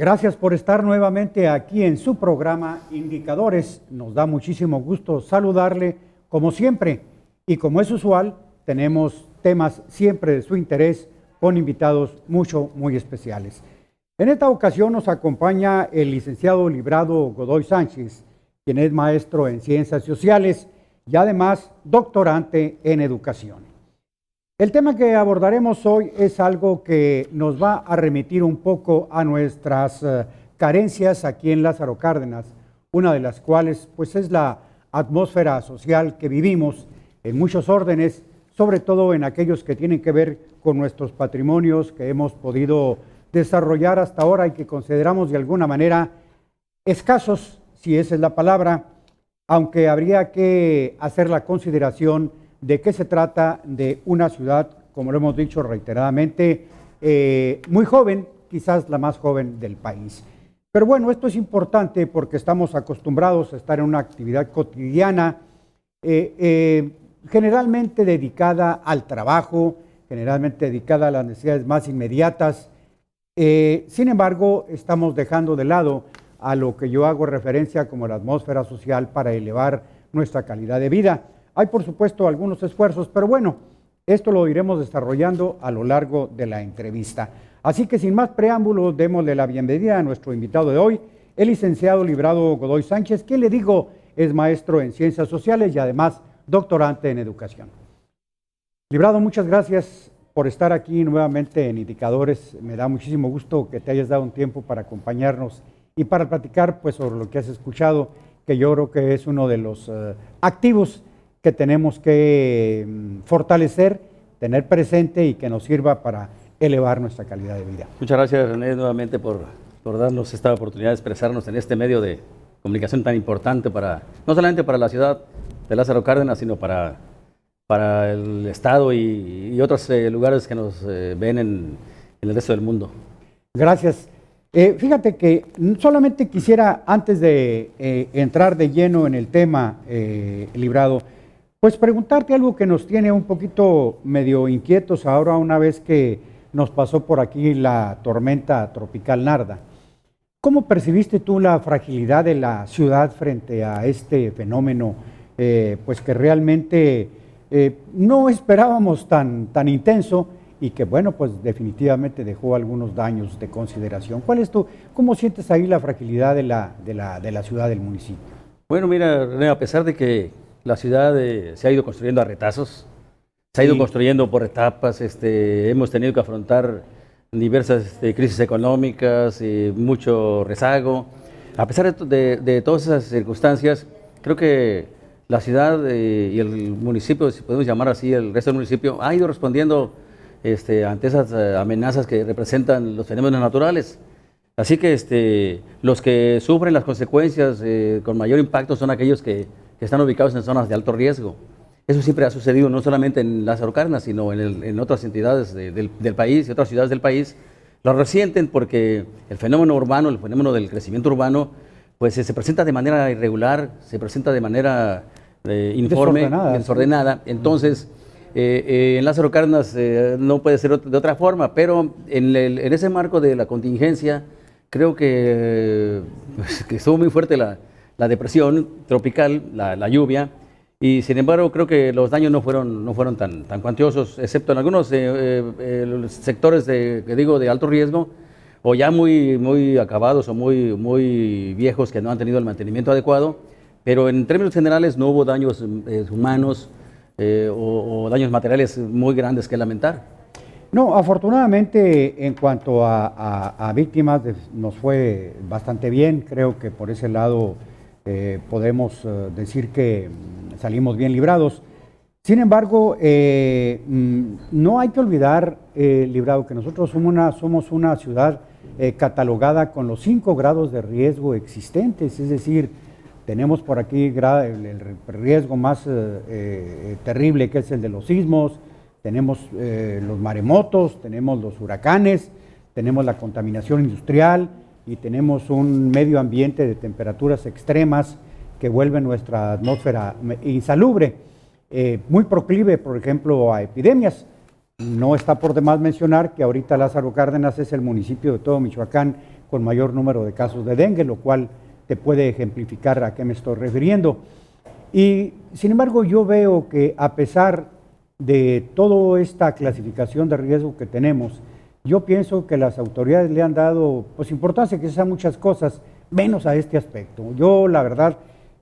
Gracias por estar nuevamente aquí en su programa Indicadores. Nos da muchísimo gusto saludarle como siempre y como es usual, tenemos temas siempre de su interés con invitados muy especiales. En esta ocasión nos acompaña el licenciado Librado Godoy Sánchez, quien es maestro en Ciencias Sociales y además doctorante en Educación. El tema que abordaremos hoy es algo que nos va a remitir un poco a nuestras carencias aquí en Lázaro Cárdenas, una de las cuales pues es la atmósfera social que vivimos en muchos órdenes, sobre todo en aquellos que tienen que ver con nuestros patrimonios que hemos podido desarrollar hasta ahora y que consideramos de alguna manera escasos, si esa es la palabra, aunque habría que hacer la consideración de que se trata de una ciudad, como lo hemos dicho reiteradamente, muy joven, quizás la más joven del país. Pero bueno, esto es importante porque estamos acostumbrados a estar en una actividad cotidiana, generalmente dedicada al trabajo, generalmente dedicada a las necesidades más inmediatas. Sin embargo, estamos dejando de lado a lo que yo hago referencia como la atmósfera social para elevar nuestra calidad de vida. Hay, por supuesto, algunos esfuerzos, pero bueno, esto lo iremos desarrollando a lo largo de la entrevista. Así que sin más preámbulos, démosle la bienvenida a nuestro invitado de hoy, el licenciado Librado Godoy Sánchez, que le digo es maestro en Ciencias Sociales y además doctorante en Educación. Librado, muchas gracias por estar aquí nuevamente en Indicadores. Me da muchísimo gusto que te hayas dado un tiempo para acompañarnos y para platicar pues, sobre lo que has escuchado, que yo creo que es uno de los activos que tenemos que fortalecer, tener presente y que nos sirva para elevar nuestra calidad de vida. Muchas gracias, René, nuevamente por darnos esta oportunidad de expresarnos en este medio de comunicación tan importante para, no solamente para la ciudad de Lázaro Cárdenas, sino para el Estado y otros lugares que nos ven en el resto del mundo. Gracias. Fíjate que solamente quisiera, antes de entrar de lleno en el tema, Librado, pues preguntarte algo que nos tiene un poquito medio inquietos ahora una vez que nos pasó por aquí la tormenta tropical Narda. ¿Cómo percibiste tú la fragilidad de la ciudad frente a este fenómeno, pues que realmente no esperábamos tan intenso y que bueno, pues definitivamente dejó algunos daños de consideración? ¿Cómo sientes ahí la fragilidad de la ciudad, del municipio? Bueno, mira, René, a pesar de que la ciudad se ha ido construyendo a retazos, se ha ido construyendo por etapas, hemos tenido que afrontar diversas crisis económicas, mucho rezago. A pesar de todas esas circunstancias, creo que la ciudad y el municipio, si podemos llamar así, el resto del municipio, ha ido respondiendo ante esas amenazas que representan los fenómenos naturales. Así que los que sufren las consecuencias con mayor impacto son aquellos que están ubicados en zonas de alto riesgo. Eso siempre ha sucedido no solamente en Lázaro Cárdenas, sino en otras entidades del país y otras ciudades del país. Lo resienten porque el fenómeno urbano, el fenómeno del crecimiento urbano, pues se presenta de manera irregular, se presenta de manera informe, desordenada. Entonces, en Lázaro Cárdenas no puede ser de otra forma, pero en ese marco de la contingencia, creo que estuvo muy fuerte la depresión tropical, la lluvia, y sin embargo creo que los daños no fueron tan cuantiosos, excepto en algunos sectores de alto riesgo, o ya muy acabados o muy viejos que no han tenido el mantenimiento adecuado, pero en términos generales no hubo daños humanos o daños materiales muy grandes que lamentar. No, afortunadamente en cuanto a víctimas nos fue bastante bien. Creo que por ese lado podemos decir que salimos bien librados. Sin embargo, no hay que olvidar, Librado, que nosotros somos una ciudad catalogada con los 5 grados de riesgo existentes, es decir, tenemos por aquí el riesgo más terrible, que es el de los sismos, tenemos los maremotos, tenemos los huracanes, tenemos la contaminación industrial y tenemos un medio ambiente de temperaturas extremas que vuelven nuestra atmósfera insalubre, muy proclive, por ejemplo, a epidemias. No está por demás mencionar que ahorita Lázaro Cárdenas es el municipio de todo Michoacán con mayor número de casos de dengue, lo cual te puede ejemplificar a qué me estoy refiriendo. Y sin embargo yo veo que a pesar de toda esta clasificación de riesgo que tenemos, yo pienso que las autoridades le han dado pues importancia quizás a muchas cosas, menos a este aspecto. Yo la verdad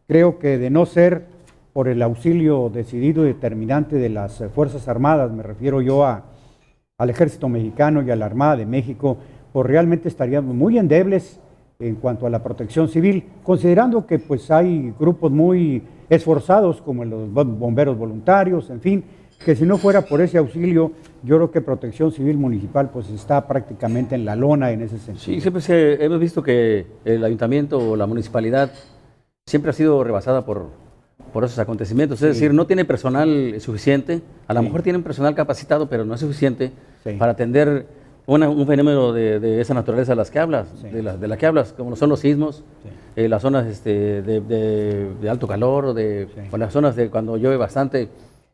creo que de no ser por el auxilio decidido y determinante de las Fuerzas Armadas, me refiero yo al Ejército Mexicano y a la Armada de México, pues realmente estaríamos muy endebles en cuanto a la protección civil, considerando que pues hay grupos muy esforzados como los bomberos voluntarios, en fin, que si no fuera por ese auxilio, yo creo que Protección Civil Municipal pues está prácticamente en la lona en ese sentido. Sí, siempre hemos visto que el ayuntamiento o la municipalidad siempre ha sido rebasada por esos acontecimientos, es decir, no tiene personal suficiente, a lo mejor tienen personal capacitado, pero no es suficiente para atender un fenómeno de esa naturaleza de las que hablas, de la que hablas, como son los sismos, las zonas de alto calor, o las zonas de cuando llueve bastante,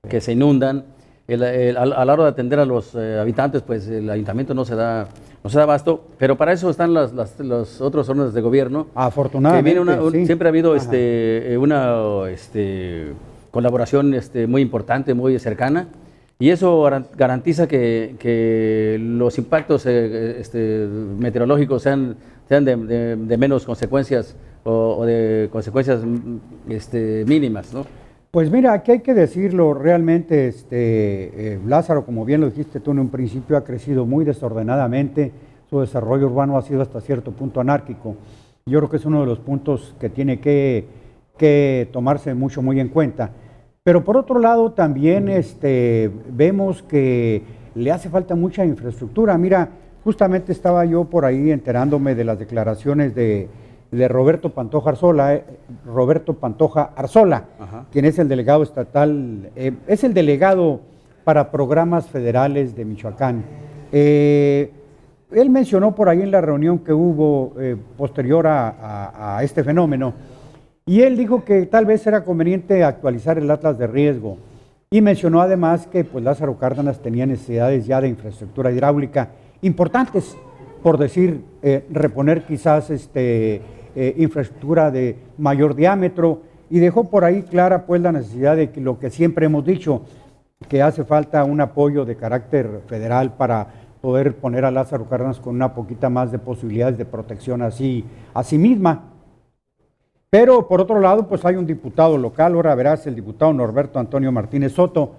que se inundan. A la hora de atender a los habitantes, pues el ayuntamiento no se da abasto, pero para eso están los otros órganos de gobierno. Afortunadamente, siempre ha habido una colaboración muy importante, muy cercana, y eso garantiza que los impactos meteorológicos sean de menos consecuencias o de consecuencias mínimas, ¿no? Pues mira, aquí hay que decirlo, realmente Lázaro, como bien lo dijiste tú en un principio, ha crecido muy desordenadamente, su desarrollo urbano ha sido hasta cierto punto anárquico. Yo creo que es uno de los puntos que tiene que tomarse muy en cuenta. Pero por otro lado también vemos que le hace falta mucha infraestructura. Mira, justamente estaba yo por ahí enterándome de las declaraciones de Roberto Pantoja Arzola, quien es el delegado estatal, es el delegado para programas federales de Michoacán. Él mencionó por ahí en la reunión que hubo posterior a este fenómeno, y él dijo que tal vez era conveniente actualizar el atlas de riesgo, y mencionó además que pues Lázaro Cárdenas tenía necesidades ya de infraestructura hidráulica importantes, por decir, reponer quizás infraestructura de mayor diámetro, y dejó por ahí clara pues la necesidad de que lo que siempre hemos dicho, que hace falta un apoyo de carácter federal para poder poner a Lázaro Cárdenas con una poquita más de posibilidades de protección a sí misma. Pero por otro lado, pues hay un diputado local, ahora verás, el diputado Norberto Antonio Martínez Soto,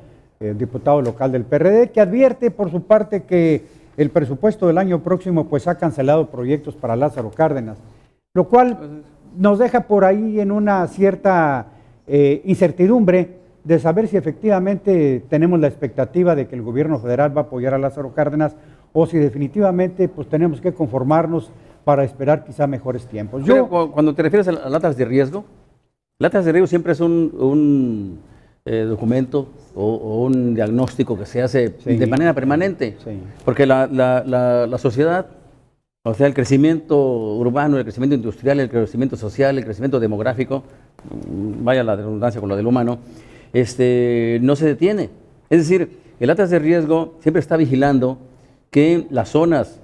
diputado local del PRD, que advierte por su parte que el presupuesto del año próximo pues ha cancelado proyectos para Lázaro Cárdenas, lo cual nos deja por ahí en una cierta incertidumbre de saber si efectivamente tenemos la expectativa de que el gobierno federal va a apoyar a Lázaro Cárdenas o si definitivamente pues tenemos que conformarnos para esperar quizá mejores tiempos. Cuando te refieres a latas de riesgo siempre es un documento o un diagnóstico que se hace de manera permanente, porque la sociedad, o sea, el crecimiento urbano, el crecimiento industrial, el crecimiento social, el crecimiento demográfico, vaya la redundancia con lo del humano, no se detiene. Es decir, el atlas de riesgo siempre está vigilando que las zonas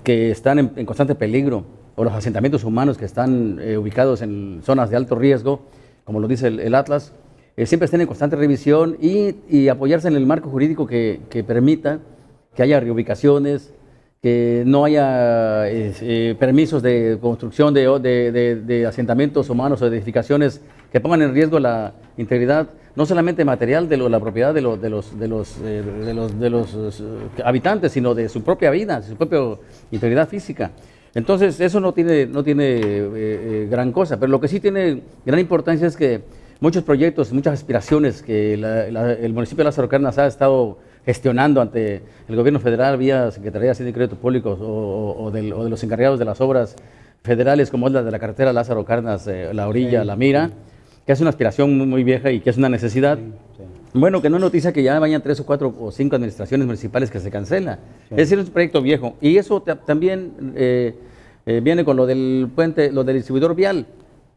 que están en constante peligro o los asentamientos humanos que están ubicados en zonas de alto riesgo, como lo dice el atlas, siempre estén en constante revisión y apoyarse en el marco jurídico que permita que haya reubicaciones, que no haya permisos de construcción de asentamientos humanos o de edificaciones que pongan en riesgo la integridad, no solamente material de la propiedad de los habitantes, sino de su propia vida, de su propia integridad física. Entonces, eso no tiene gran cosa, pero lo que sí tiene gran importancia es que muchos proyectos, muchas aspiraciones que el municipio de Lázaro Cárdenas ha estado gestionando ante el gobierno federal vía Secretaría de Hacienda y Crédito Público o de los encargados de las obras federales, como es la de la carretera Lázaro Cárdenas, La Orilla, La Mira, que es una aspiración muy vieja y que es una necesidad. Bueno, que no es noticia que ya vayan 3 o 4 o 5 administraciones municipales que se cancela. Es decir, es un proyecto viejo. Y eso también viene con lo del puente, lo del distribuidor vial,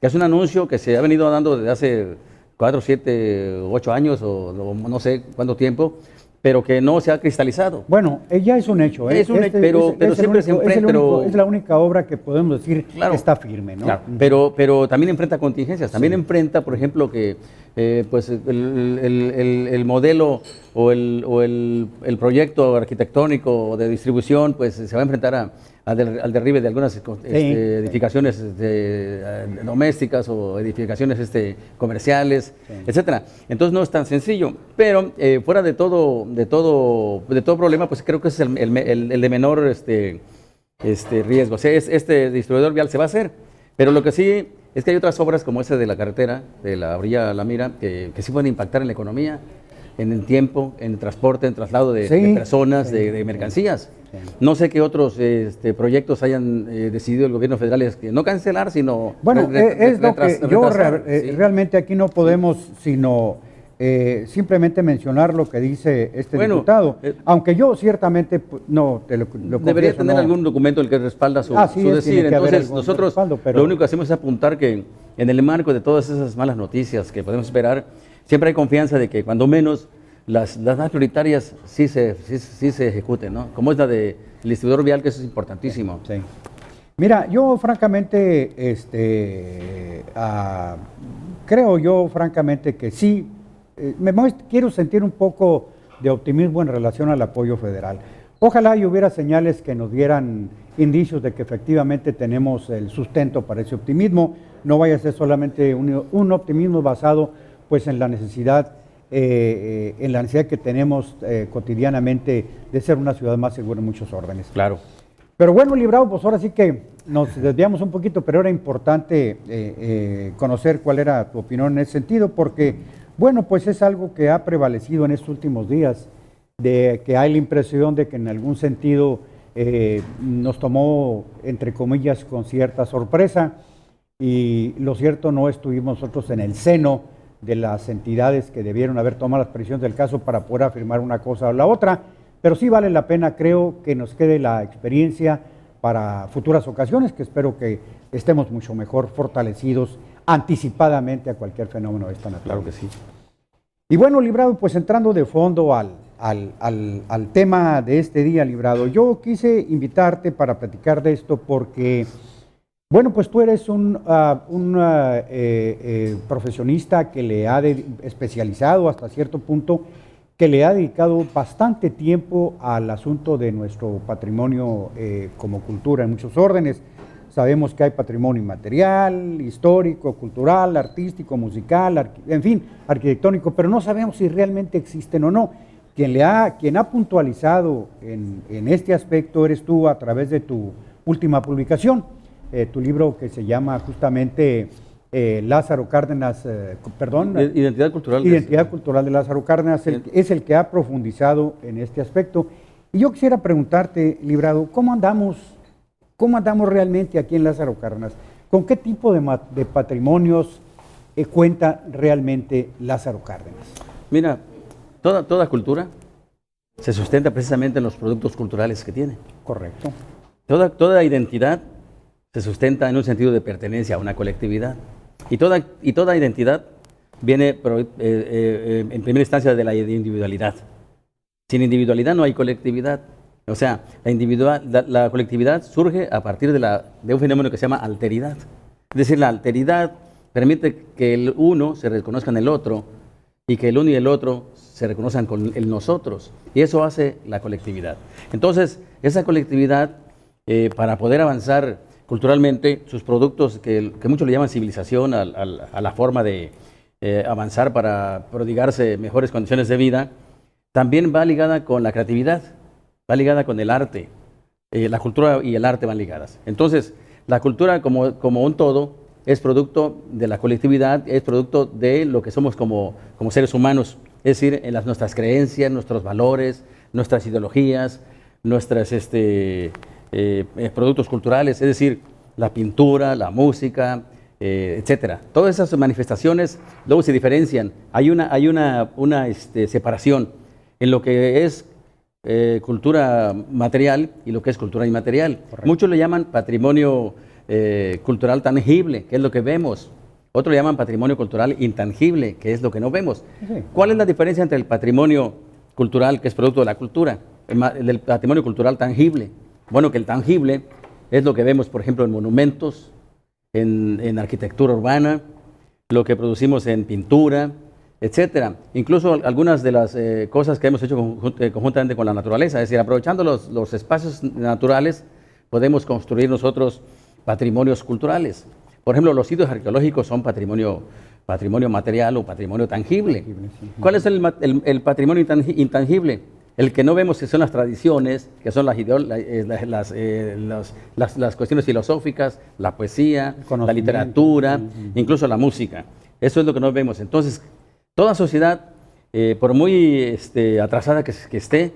que es un anuncio que se ha venido dando desde hace 4, 7, 8 años o no sé cuánto tiempo, pero que no se ha cristalizado. Bueno, ya es un hecho, ¿eh? Es un hecho, pero siempre se enfrenta. Es la única obra que podemos decir Claro, que está firme, ¿no? Claro, pero también enfrenta contingencias, también enfrenta, por ejemplo, que pues el modelo o el proyecto arquitectónico de distribución pues se va a enfrentar al derribe de algunas edificaciones domésticas o edificaciones comerciales, etcétera. Entonces no es tan sencillo, pero fuera de todo problema, pues creo que es el de menor riesgo. O sea, este distribuidor vial se va a hacer, pero lo que sí es que hay otras obras como esa de la carretera, de la orilla La Mira, que sí pueden impactar en la economía, en el tiempo, en el transporte, en traslado de personas, de mercancías. Sí. No sé qué otros proyectos hayan decidido el gobierno federal no cancelar, sino... Bueno, es lo que yo realmente aquí no podemos sino simplemente mencionar lo que dice diputado, aunque yo ciertamente no te lo debería tener algún documento el que respalda su decir. Entonces nosotros lo único que hacemos es apuntar que en el marco de todas esas malas noticias que podemos esperar, siempre hay confianza de que cuando menos las más prioritarias sí se ejecuten, ¿no? Como es la del distribuidor vial, que eso es importantísimo. Sí. Mira, yo francamente, creo yo francamente que sí, quiero sentir un poco de optimismo en relación al apoyo federal. Ojalá y hubiera señales que nos dieran indicios de que efectivamente tenemos el sustento para ese optimismo, no vaya a ser solamente un optimismo basado pues en la necesidad que tenemos cotidianamente de ser una ciudad más segura en muchos órdenes. Claro. Pero bueno, Librado, pues ahora sí que nos desviamos un poquito, pero era importante conocer cuál era tu opinión en ese sentido, porque, bueno, pues es algo que ha prevalecido en estos últimos días, de que hay la impresión de que en algún sentido nos tomó, entre comillas, con cierta sorpresa, y lo cierto no estuvimos nosotros en el seno de las entidades que debieron haber tomado las previsiones del caso para poder afirmar una cosa o la otra, pero sí vale la pena, creo, que nos quede la experiencia para futuras ocasiones, que espero que estemos mucho mejor fortalecidos anticipadamente a cualquier fenómeno de esta naturaleza. Claro que sí. Y bueno, Librado, pues entrando de fondo al tema de este día, Librado, yo quise invitarte para platicar de esto porque, bueno, pues tú eres un profesionista que le ha especializado hasta cierto punto, que le ha dedicado bastante tiempo al asunto de nuestro patrimonio como cultura en muchos órdenes. Sabemos que hay patrimonio inmaterial, histórico, cultural, artístico, musical, en fin, arquitectónico, pero no sabemos si realmente existen o no. Quien ha puntualizado en este aspecto eres tú a través de tu última publicación, tu libro que se llama justamente Lázaro Cárdenas, Identidad Cultural. Identidad Cultural de Lázaro Cárdenas, es el que ha profundizado en este aspecto. Y yo quisiera preguntarte, Librado, ¿cómo andamos realmente aquí en Lázaro Cárdenas? ¿Con qué tipo de patrimonios cuenta realmente Lázaro Cárdenas? Mira, toda cultura se sustenta precisamente en los productos culturales que tiene. Correcto. Toda identidad se sustenta en un sentido de pertenencia a una colectividad. Y toda identidad viene en primera instancia de la individualidad. Sin individualidad no hay colectividad. O sea, la colectividad surge a partir de un fenómeno que se llama alteridad. Es decir, la alteridad permite que el uno se reconozca en el otro y que el uno y el otro se reconozcan con el nosotros. Y eso hace la colectividad. Entonces, esa colectividad, para poder avanzar culturalmente, sus productos, que muchos le llaman civilización, a la forma de avanzar para prodigarse mejores condiciones de vida, también va ligada con la creatividad, va ligada con el arte. La cultura y el arte van ligadas. Entonces, la cultura como un todo es producto de la colectividad, es producto de lo que somos como seres humanos, es decir, en nuestras creencias, nuestros valores, nuestras ideologías, nuestros productos culturales, es decir, la pintura, la música, etcétera. Todas esas manifestaciones luego se diferencian. Hay una separación en lo que es cultura material y lo que es cultura inmaterial. Correcto. Muchos le llaman patrimonio cultural tangible, que es lo que vemos. Otros le llaman patrimonio cultural intangible, que es lo que no vemos. Sí. ¿Cuál es la diferencia entre el patrimonio cultural que es producto de la cultura, del patrimonio cultural tangible. Bueno, que el tangible es lo que vemos, por ejemplo, en monumentos, en arquitectura urbana, lo que producimos en pintura, etcétera. Incluso algunas de las cosas que hemos hecho conjuntamente con la naturaleza, es decir, aprovechando los espacios naturales, podemos construir nosotros patrimonios culturales. Por ejemplo, los sitios arqueológicos son patrimonio material o patrimonio tangible. ¿Cuál es el patrimonio intangible? El que no vemos, que son las tradiciones, que son las cuestiones filosóficas, la poesía, la literatura, incluso la música. Eso es lo que no vemos. Entonces, toda sociedad, por muy atrasada que esté,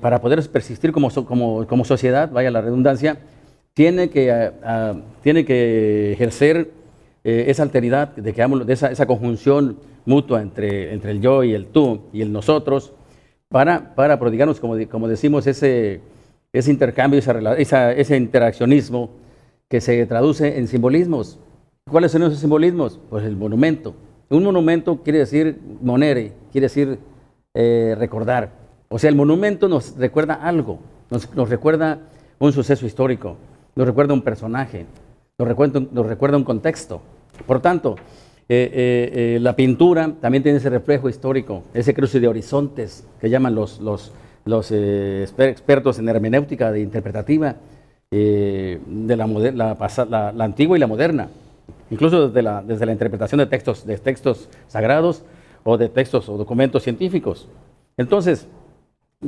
para poder persistir como sociedad, vaya la redundancia, tiene que ejercer esa alteridad, de esa conjunción mutua entre el yo y el tú y el nosotros, para prodigarnos, como decimos, ese intercambio, ese interaccionismo que se traduce en simbolismos. ¿Cuáles son esos simbolismos? Pues el monumento. Un monumento quiere decir monere, quiere decir recordar. O sea, el monumento nos recuerda algo, nos recuerda un suceso histórico, nos recuerda un personaje, nos recuerda un contexto. Por tanto, la pintura también tiene ese reflejo histórico, ese cruce de horizontes que llaman los expertos en hermenéutica interpretativa de la antigua y la moderna, incluso desde la interpretación de textos sagrados o de textos o documentos científicos. Entonces,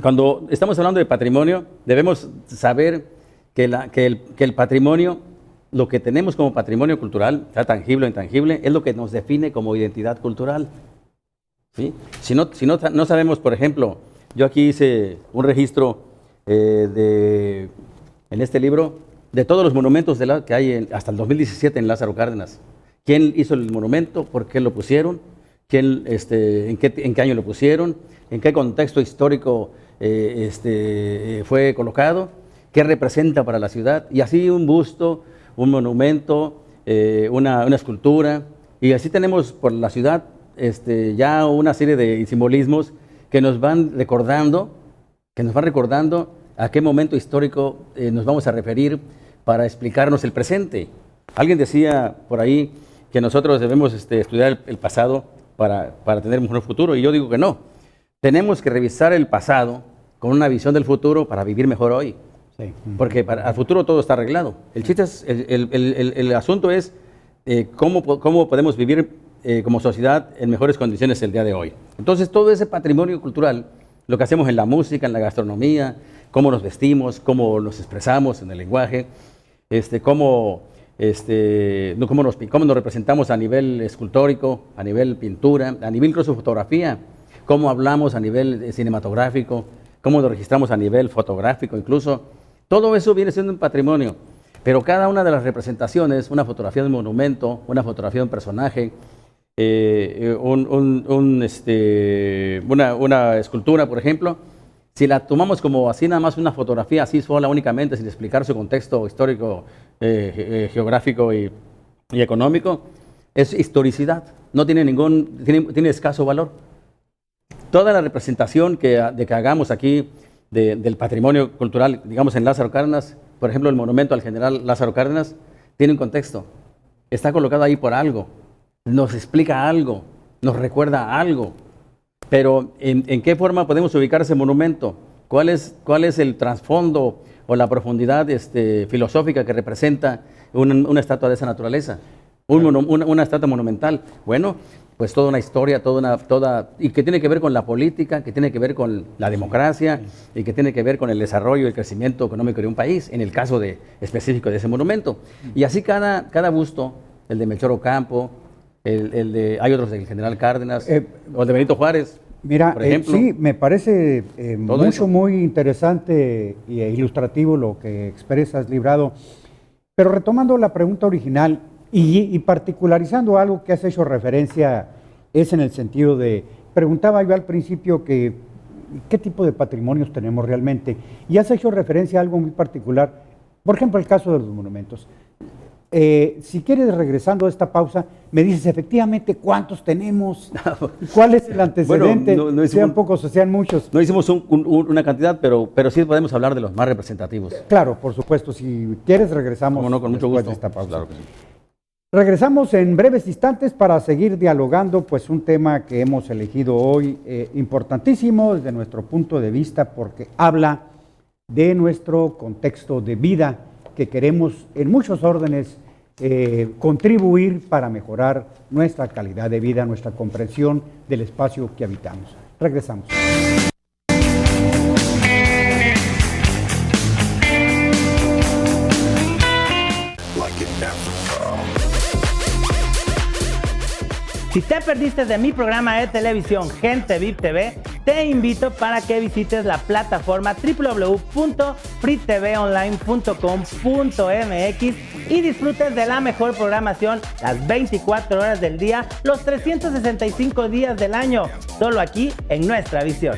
cuando estamos hablando de patrimonio, debemos saber que el patrimonio, lo que tenemos como patrimonio cultural, sea tangible o intangible, es lo que nos define como identidad cultural. ¿Sí? Si no sabemos, por ejemplo, yo aquí hice un registro en este libro de todos los monumentos que hay hasta el 2017 en Lázaro Cárdenas. ¿Quién hizo el monumento? ¿Por qué lo pusieron? ¿En qué año lo pusieron? ¿En qué contexto histórico fue colocado? ¿Qué representa para la ciudad? Y así un busto, un monumento, una escultura, y así tenemos por la ciudad ya una serie de simbolismos que nos van recordando a qué momento histórico nos vamos a referir para explicarnos el presente. Alguien decía por ahí que nosotros debemos estudiar el pasado para tener un mejor futuro, y yo digo que no. Tenemos que revisar el pasado con una visión del futuro para vivir mejor hoy. Sí. Porque al futuro todo está arreglado. El chiste es, el asunto es cómo podemos vivir como sociedad en mejores condiciones el día de hoy. Entonces, todo ese patrimonio cultural, lo que hacemos en la música, en la gastronomía, cómo nos vestimos, cómo nos expresamos en el lenguaje, cómo nos representamos a nivel escultórico, a nivel pintura, a nivel incluso fotografía, cómo hablamos a nivel cinematográfico, cómo nos registramos a nivel fotográfico incluso. Todo eso viene siendo un patrimonio, pero cada una de las representaciones, una fotografía de un monumento, una fotografía de un personaje, una escultura, por ejemplo, si la tomamos como así nada más una fotografía, así sola únicamente, sin explicar su contexto histórico, geográfico y económico, es historicidad, tiene escaso valor. Toda la representación que hagamos aquí del patrimonio cultural, digamos en Lázaro Cárdenas, por ejemplo el monumento al general Lázaro Cárdenas, tiene un contexto, está colocado ahí por algo, nos explica algo, nos recuerda algo, pero ¿en qué forma podemos ubicar ese monumento? ¿Cuál es el trasfondo o la profundidad filosófica que representa una estatua de esa naturaleza? Una estatua monumental. Bueno, pues toda una historia, y que tiene que ver con la política, que tiene que ver con la democracia, y que tiene que ver con el desarrollo y el crecimiento económico de un país, en el caso específico de ese monumento. Y así cada busto, el de Melchor Ocampo, hay otros del general Cárdenas, o el de Benito Juárez, mira, por ejemplo. Sí, me parece muy interesante e ilustrativo lo que expresas, Librado. Pero retomando la pregunta original, y particularizando algo que has hecho referencia, es en el sentido de, preguntaba yo al principio qué tipo de patrimonios tenemos realmente, y has hecho referencia a algo muy particular, por ejemplo el caso de los monumentos. si quieres, regresando a esta pausa, me dices efectivamente cuántos tenemos, cuál es el antecedente, Bueno, sean pocos o sean muchos. No hicimos una cantidad, pero sí podemos hablar de los más representativos. Claro, por supuesto, si quieres regresamos Con mucho después gusto. de esta pausa. Claro que sí. Regresamos en breves instantes para seguir dialogando, pues un tema que hemos elegido hoy importantísimo desde nuestro punto de vista porque habla de nuestro contexto de vida que queremos en muchos órdenes contribuir para mejorar nuestra calidad de vida, nuestra comprensión del espacio que habitamos. Regresamos. Si te perdiste de mi programa de televisión Gente VIP TV, te invito para que visites la plataforma www.freetvonline.com.mx y disfrutes de la mejor programación las 24 horas del día, los 365 días del año, solo aquí en Nuestra Visión.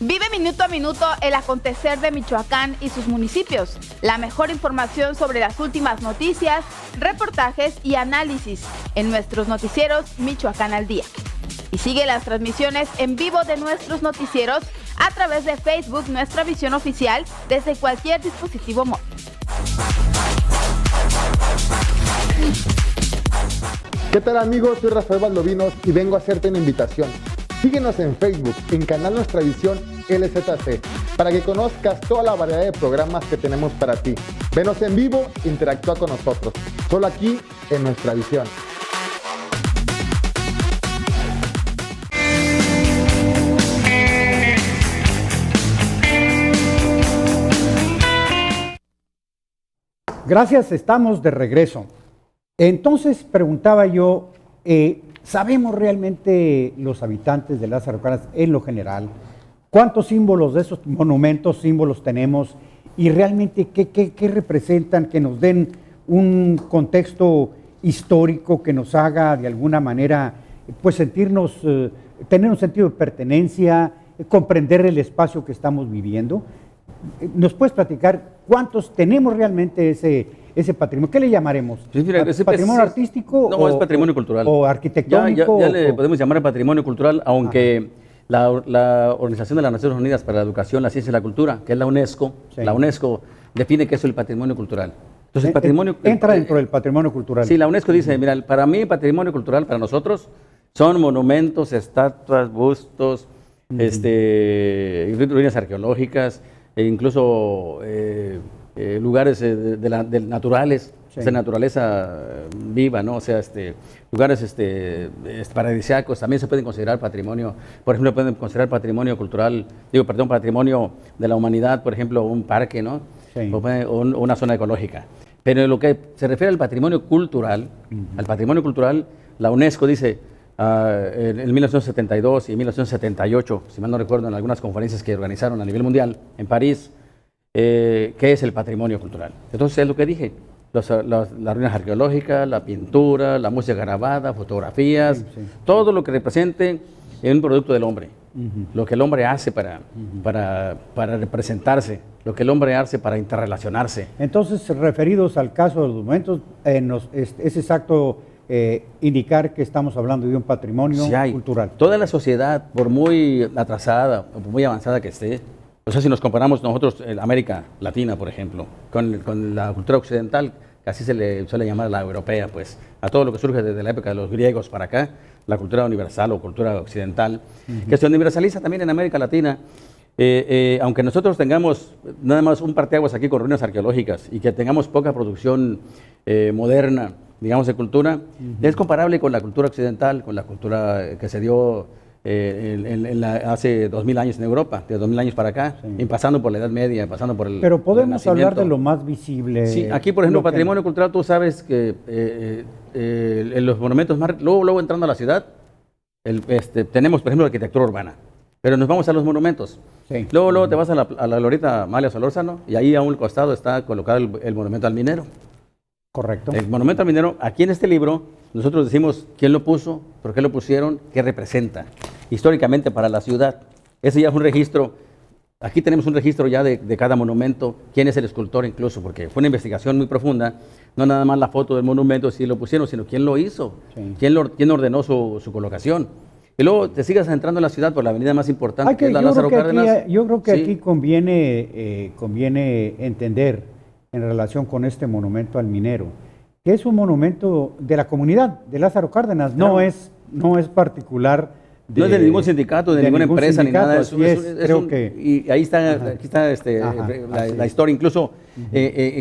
Vive minuto a minuto el acontecer de Michoacán y sus municipios. La mejor información sobre las últimas noticias, reportajes y análisis en nuestros noticieros Michoacán al Día. Y sigue las transmisiones en vivo de nuestros noticieros a través de Facebook Nuestra Visión Oficial desde cualquier dispositivo móvil. ¿Qué tal amigos? Soy Rafael Valdovinos y vengo a hacerte una invitación. Síguenos en Facebook, en Canal Nuestra Visión LZC, para que conozcas toda la variedad de programas que tenemos para ti. Venos en vivo, interactúa con nosotros, solo aquí en Nuestra Visión. Gracias, estamos de regreso. Entonces preguntaba yo, ¿sabemos realmente los habitantes de Lázaro Cárdenas en lo general cuántos símbolos de esos monumentos, símbolos tenemos y realmente qué representan, que nos den un contexto histórico que nos haga de alguna manera pues sentirnos, tener un sentido de pertenencia, comprender el espacio que estamos viviendo? ¿Nos puedes platicar cuántos tenemos realmente ese patrimonio? ¿Qué le llamaremos? Sí, mira, ¿Patrimonio artístico? No, es patrimonio cultural. ¿O arquitectónico? Ya le podemos llamar patrimonio cultural, aunque la Organización de las Naciones Unidas para la Educación, la Ciencia y la Cultura, que es la UNESCO, sí, la UNESCO define qué es el patrimonio cultural. Entonces, el patrimonio entra dentro del patrimonio cultural. Sí, la UNESCO dice, mira, para mí patrimonio cultural, para nosotros, son monumentos, estatuas, bustos, ruinas arqueológicas, e incluso lugares naturales, sí, de naturaleza viva, ¿no? O sea, lugares paradisíacos también se pueden considerar patrimonio. Por ejemplo, pueden considerar patrimonio cultural, patrimonio de la humanidad, por ejemplo, un parque, ¿no? Sí. O una zona ecológica. Pero en lo que se refiere al patrimonio cultural, la UNESCO dice, en 1972 y 1978, si mal no recuerdo, en algunas conferencias que organizaron a nivel mundial en París, ¿qué es el patrimonio cultural? Entonces es lo que dije, las ruinas arqueológicas, la pintura, la música grabada, fotografías, sí, sí, todo lo que represente un producto del hombre, lo que el hombre hace para representarse, lo que el hombre hace para interrelacionarse. Entonces, referidos al caso de los documentos, es exacto indicar que estamos hablando de un patrimonio cultural. Toda la sociedad, por muy atrasada, por muy avanzada que esté, o sea, si nos comparamos nosotros, en América Latina, por ejemplo, con la cultura occidental, que así se le suele llamar la europea, pues, a todo lo que surge desde la época de los griegos para acá, la cultura universal o cultura occidental, que se universaliza también en América Latina. Aunque nosotros tengamos nada más un parteaguas aquí con ruinas arqueológicas y que tengamos poca producción moderna, digamos, de cultura, es comparable con la cultura occidental, con la cultura que se dio hace 2000 años en Europa, de 2000 años para acá, sí, pasando por la Edad Media, pasando por el Pero podemos hablar de lo más visible. Sí, aquí, por ejemplo, patrimonio cultural, tú sabes que en los monumentos más... Luego entrando a la ciudad, tenemos, por ejemplo, la arquitectura urbana, pero nos vamos a los monumentos. Sí. Luego te vas a la glorieta Amalia Solórzano y ahí a un costado está colocado el monumento al minero. Correcto. El monumento al minero, aquí en este libro, nosotros decimos quién lo puso, por qué lo pusieron, qué representa históricamente para la ciudad. Ese ya es un registro Aquí tenemos un registro ya de cada monumento, quién es el escultor incluso, porque fue una investigación muy profunda, no nada más la foto del monumento, si lo pusieron, sino quién lo hizo, Sí. quién ordenó su colocación. Y luego te sigas entrando en la ciudad por la avenida más importante, que es la Lázaro Cárdenas. Yo creo que Sí. aquí conviene entender en relación con este monumento al minero, que es un monumento de la comunidad de Lázaro Cárdenas, Claro. no es particular. No es de ningún sindicato, de ninguna ningún empresa, sindicato, ni nada. así es, creo que... Y ahí está, Ajá. aquí está Ajá, así la es. historia. Incluso,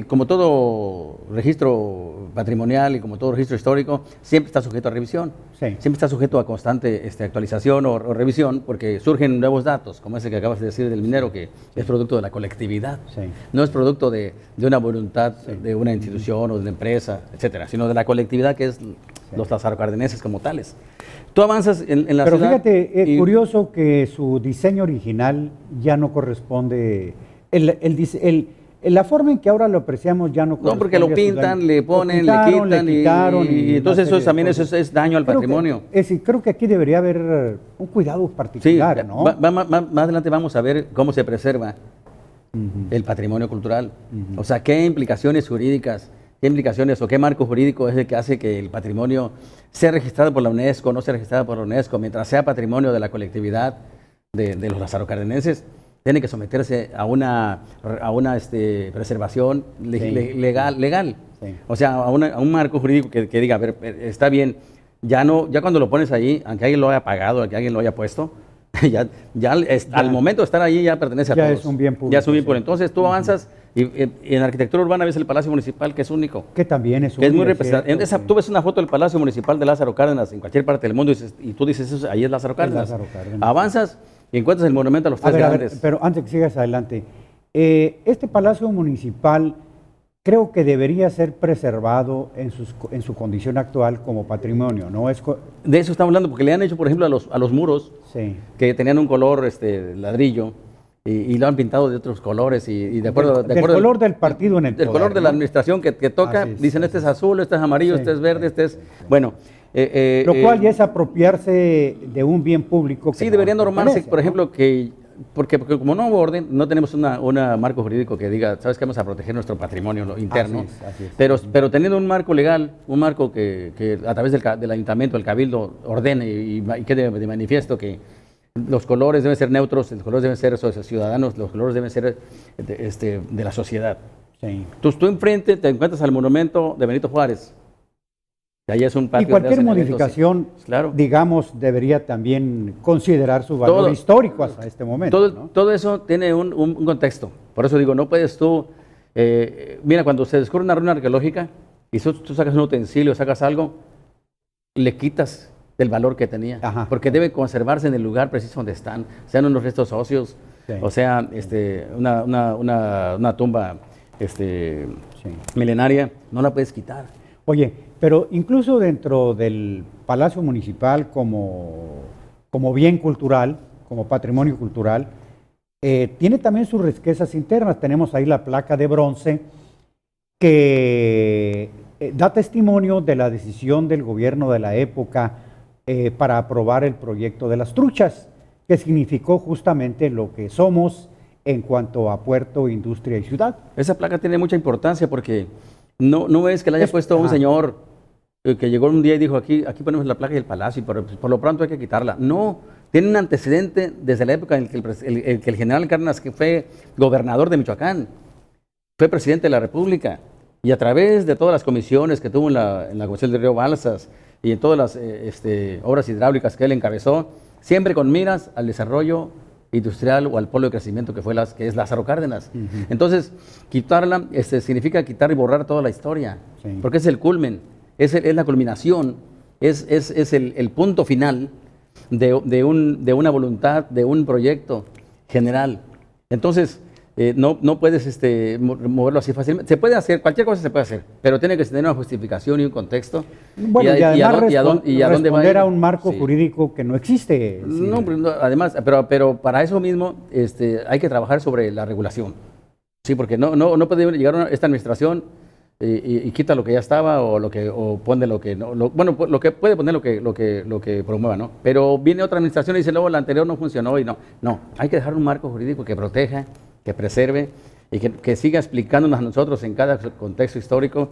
como todo registro patrimonial y como todo registro histórico, siempre está sujeto a revisión. Sí. Siempre está sujeto a constante actualización o revisión, porque surgen nuevos datos, como ese que acabas de decir del minero, que es producto de la colectividad. Sí. No es producto de una voluntad de una institución o de una empresa, etcétera, sino de la colectividad que es los lazarocardenenses como tales. Tú avanzas en la Pero ciudad. fíjate, es y- curioso que su diseño original ya no corresponde, la forma en que ahora lo apreciamos ya no corresponde. No, porque lo a su pintan, daño. le Lo ponen, pintaron, le quitan, quitaron y una entonces serie eso de también cosas. es daño al Creo patrimonio. creo que aquí debería haber un cuidado Sí, particular, ¿no? más adelante vamos a ver cómo se preserva el patrimonio cultural. O sea, qué implicaciones jurídicas, qué implicaciones o qué marco jurídico es el que hace que el patrimonio sea registrado por la UNESCO, no sea registrado por la UNESCO, mientras sea patrimonio de la colectividad de los lazarocardenenses, tiene que someterse a una preservación Sí. legal. Sí. O sea, a un marco jurídico que diga, a ver, está bien, ya cuando lo pones ahí, aunque alguien lo haya pagado, aunque alguien lo haya puesto, al momento de estar ahí ya pertenece a Ya todos. es un bien público, Ya es un bien sí. público. Entonces tú avanzas y en arquitectura urbana ves el Palacio Municipal, que es único. Que también es Que es muy único, representativo. ¿cierto? Tú ves una foto del Palacio Municipal de Lázaro Cárdenas en cualquier parte del mundo y tú dices, eso, ahí es Lázaro Cárdenas. Lázaro Cárdenas. Avanzas y encuentras el monumento a los tres A ver, grandes. pero antes que sigas adelante, este Palacio Municipal creo que debería ser preservado en su condición actual como patrimonio, ¿no? De eso estamos hablando, porque le han hecho, por ejemplo, a los muros, Sí. que tenían un color ladrillo, y lo han pintado de otros colores, y de acuerdo... Del color del partido en el Del poder, color de ¿no? la administración que toca, Así es, dicen, este es azul, este es amarillo, Sí, este es verde, sí, este es... Bueno... Lo cual ya es apropiarse de un bien público. Que Sí, no deberían normarse, pertenece, por ¿no? ejemplo, porque como no hubo orden, no tenemos una marco jurídico que diga, sabes que vamos a proteger nuestro patrimonio interno, Así es. pero teniendo un marco legal, un marco que a través del ayuntamiento, el cabildo, ordene y quede de manifiesto que los colores deben ser neutros, los colores deben ser ciudadanos, los colores deben ser de la sociedad. Sí. Entonces tú enfrente te encuentras al monumento de Benito Juárez. Y ahí es un Y patio de cualquier hacen eventos, modificación, claro. digamos, debería también considerar su valor Todo- histórico hasta este momento. ¿no? Todo eso tiene un contexto. Por eso digo, no puedes tú... mira, cuando se descubre una ruina arqueológica y tú sacas un utensilio, sacas algo, le quitas del valor que tenía. Ajá. Porque debe conservarse en el lugar preciso donde están, sean unos restos óseos, Sí. o sea, una tumba Sí. milenaria, no la puedes quitar. Oye, pero incluso dentro del Palacio Municipal como bien cultural, como patrimonio cultural, tiene también sus riquezas internas. Tenemos ahí la placa de bronce que da testimonio de la decisión del gobierno de la época para aprobar el proyecto de las truchas, que significó justamente lo que somos en cuanto a puerto, industria y ciudad. Esa placa tiene mucha importancia porque no es que la haya puesto un ajá. señor que llegó un día y dijo, aquí ponemos la placa del palacio, pero por lo pronto hay que quitarla. No, tiene un antecedente desde la época en que el general Cárdenas, que fue gobernador de Michoacán, fue presidente de la República, y a través de todas las comisiones que tuvo en la Comisión del Río Balsas y en todas las obras hidráulicas que él encabezó, siempre con miras al desarrollo industrial o al polo de crecimiento que es Lázaro Cárdenas. Entonces, quitarla significa quitar y borrar toda la historia, Sí. porque es el culmen, es la culminación, es el punto final de una voluntad, de un proyecto general. Entonces, no puedes moverlo así fácilmente. Se puede hacer, cualquier cosa se puede hacer, pero tiene que tener una justificación y un contexto. Bueno, y además dónde va a responder ir. a un marco Sí. jurídico que no existe. es decir, No, además, pero para eso mismo hay que trabajar sobre la regulación. Sí, porque no puede llegar esta administración y quita lo que ya estaba o pone lo que no, bueno, lo que puede poner lo que promueva, ¿no? Pero viene otra administración y dice, luego la anterior no funcionó y no, hay que dejar un marco jurídico que proteja, que preserve y que siga explicándonos a nosotros en cada contexto histórico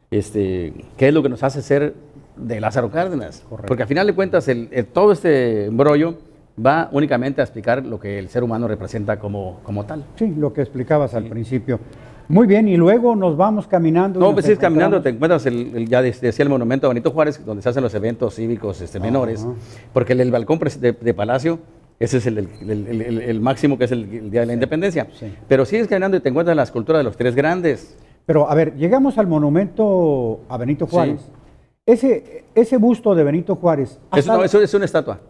qué es lo que nos hace ser de Lázaro Cárdenas. Correcto. Porque al final de cuentas todo este embrollo va únicamente a explicar lo que el ser humano representa como tal. Sí, lo que explicabas al principio. Muy bien, y luego nos vamos caminando. No, pues sigues caminando, te encuentras ya decía el monumento a Benito Juárez, donde se hacen los eventos cívicos menores, porque el balcón de Palacio, ese es el máximo, que es el Día de la Independencia. Sí. Pero sigues caminando y te encuentras la escultura de los tres grandes. Pero, a ver, llegamos al monumento a Benito Juárez. Sí. Ese busto de Benito Juárez. Eso es una estatua.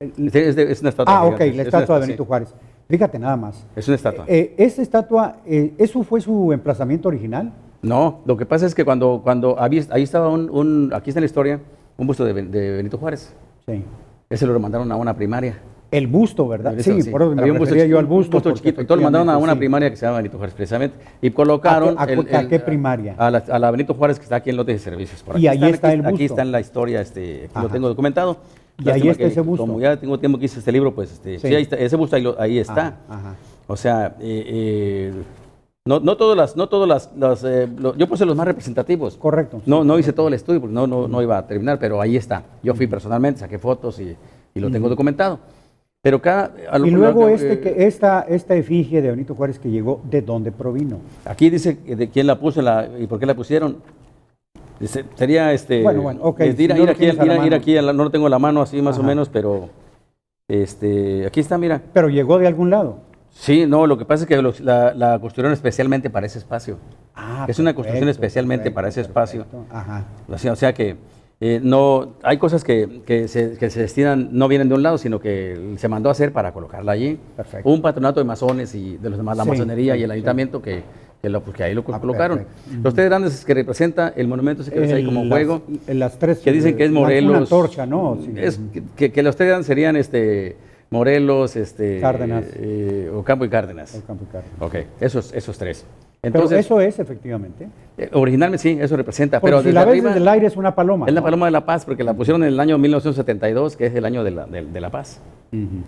Es una estatua. Ok, gigante. la estatua de Benito Juárez. Fíjate nada más. Es una estatua. ¿Esta estatua, eso fue su emplazamiento original? No, lo que pasa es que cuando ahí estaba aquí está en la historia, un busto de Benito Juárez. Sí. Ese lo mandaron a una primaria. El busto, ¿verdad? Sí, por eso me había un refería yo al un busto. busto chiquito, y todos lo mandaron a una primaria que se llama Benito Juárez precisamente, y colocaron... ¿A qué primaria? A la Benito Juárez, que está aquí en Lote de Servicios. Por Y aquí ahí está el busto. Aquí está en la historia, aquí lo tengo documentado. Y ahí está ese busto. Como ya tengo tiempo que hice este libro, pues sí, ahí está, ese busto ahí está. Ajá. O sea, no todas las yo puse los más representativos. Correcto. No hice todo el estudio porque no iba a terminar, pero ahí está. Yo fui personalmente, saqué fotos y lo tengo documentado. Pero y luego esta efigie de Benito Juárez que llegó, ¿de dónde provino? Aquí dice de quién la puso y por qué la pusieron. Sería Bueno, ok. Ir aquí, no lo tengo la mano así más o menos, pero aquí está, mira. Pero llegó de algún lado. Sí, no, lo que pasa es que la construyeron especialmente para ese espacio. Es una construcción especialmente para ese espacio. Ajá. O sea que no, hay cosas que se destinan, no vienen de un lado, sino que se mandó a hacer para colocarla allí. Perfecto. Un patronato de masones y de los demás, la masonería y el ayuntamiento que ahí lo colocaron. Perfecto. Los tres grandes que representa el monumento se queda ahí como un juego. Las tres, que dicen que es Morelos. Una torcha, ¿no? Sí. Que los tres grandes serían Morelos, Cárdenas. Ocampo y Cárdenas. Ocampo y Cárdenas. Ok, esos tres. Entonces, pero eso es efectivamente. Originalmente sí, eso representa. Pero si la ves desde el aire es una paloma. Es la paloma de la paz, porque la pusieron en el año 1972, que es el año de la paz.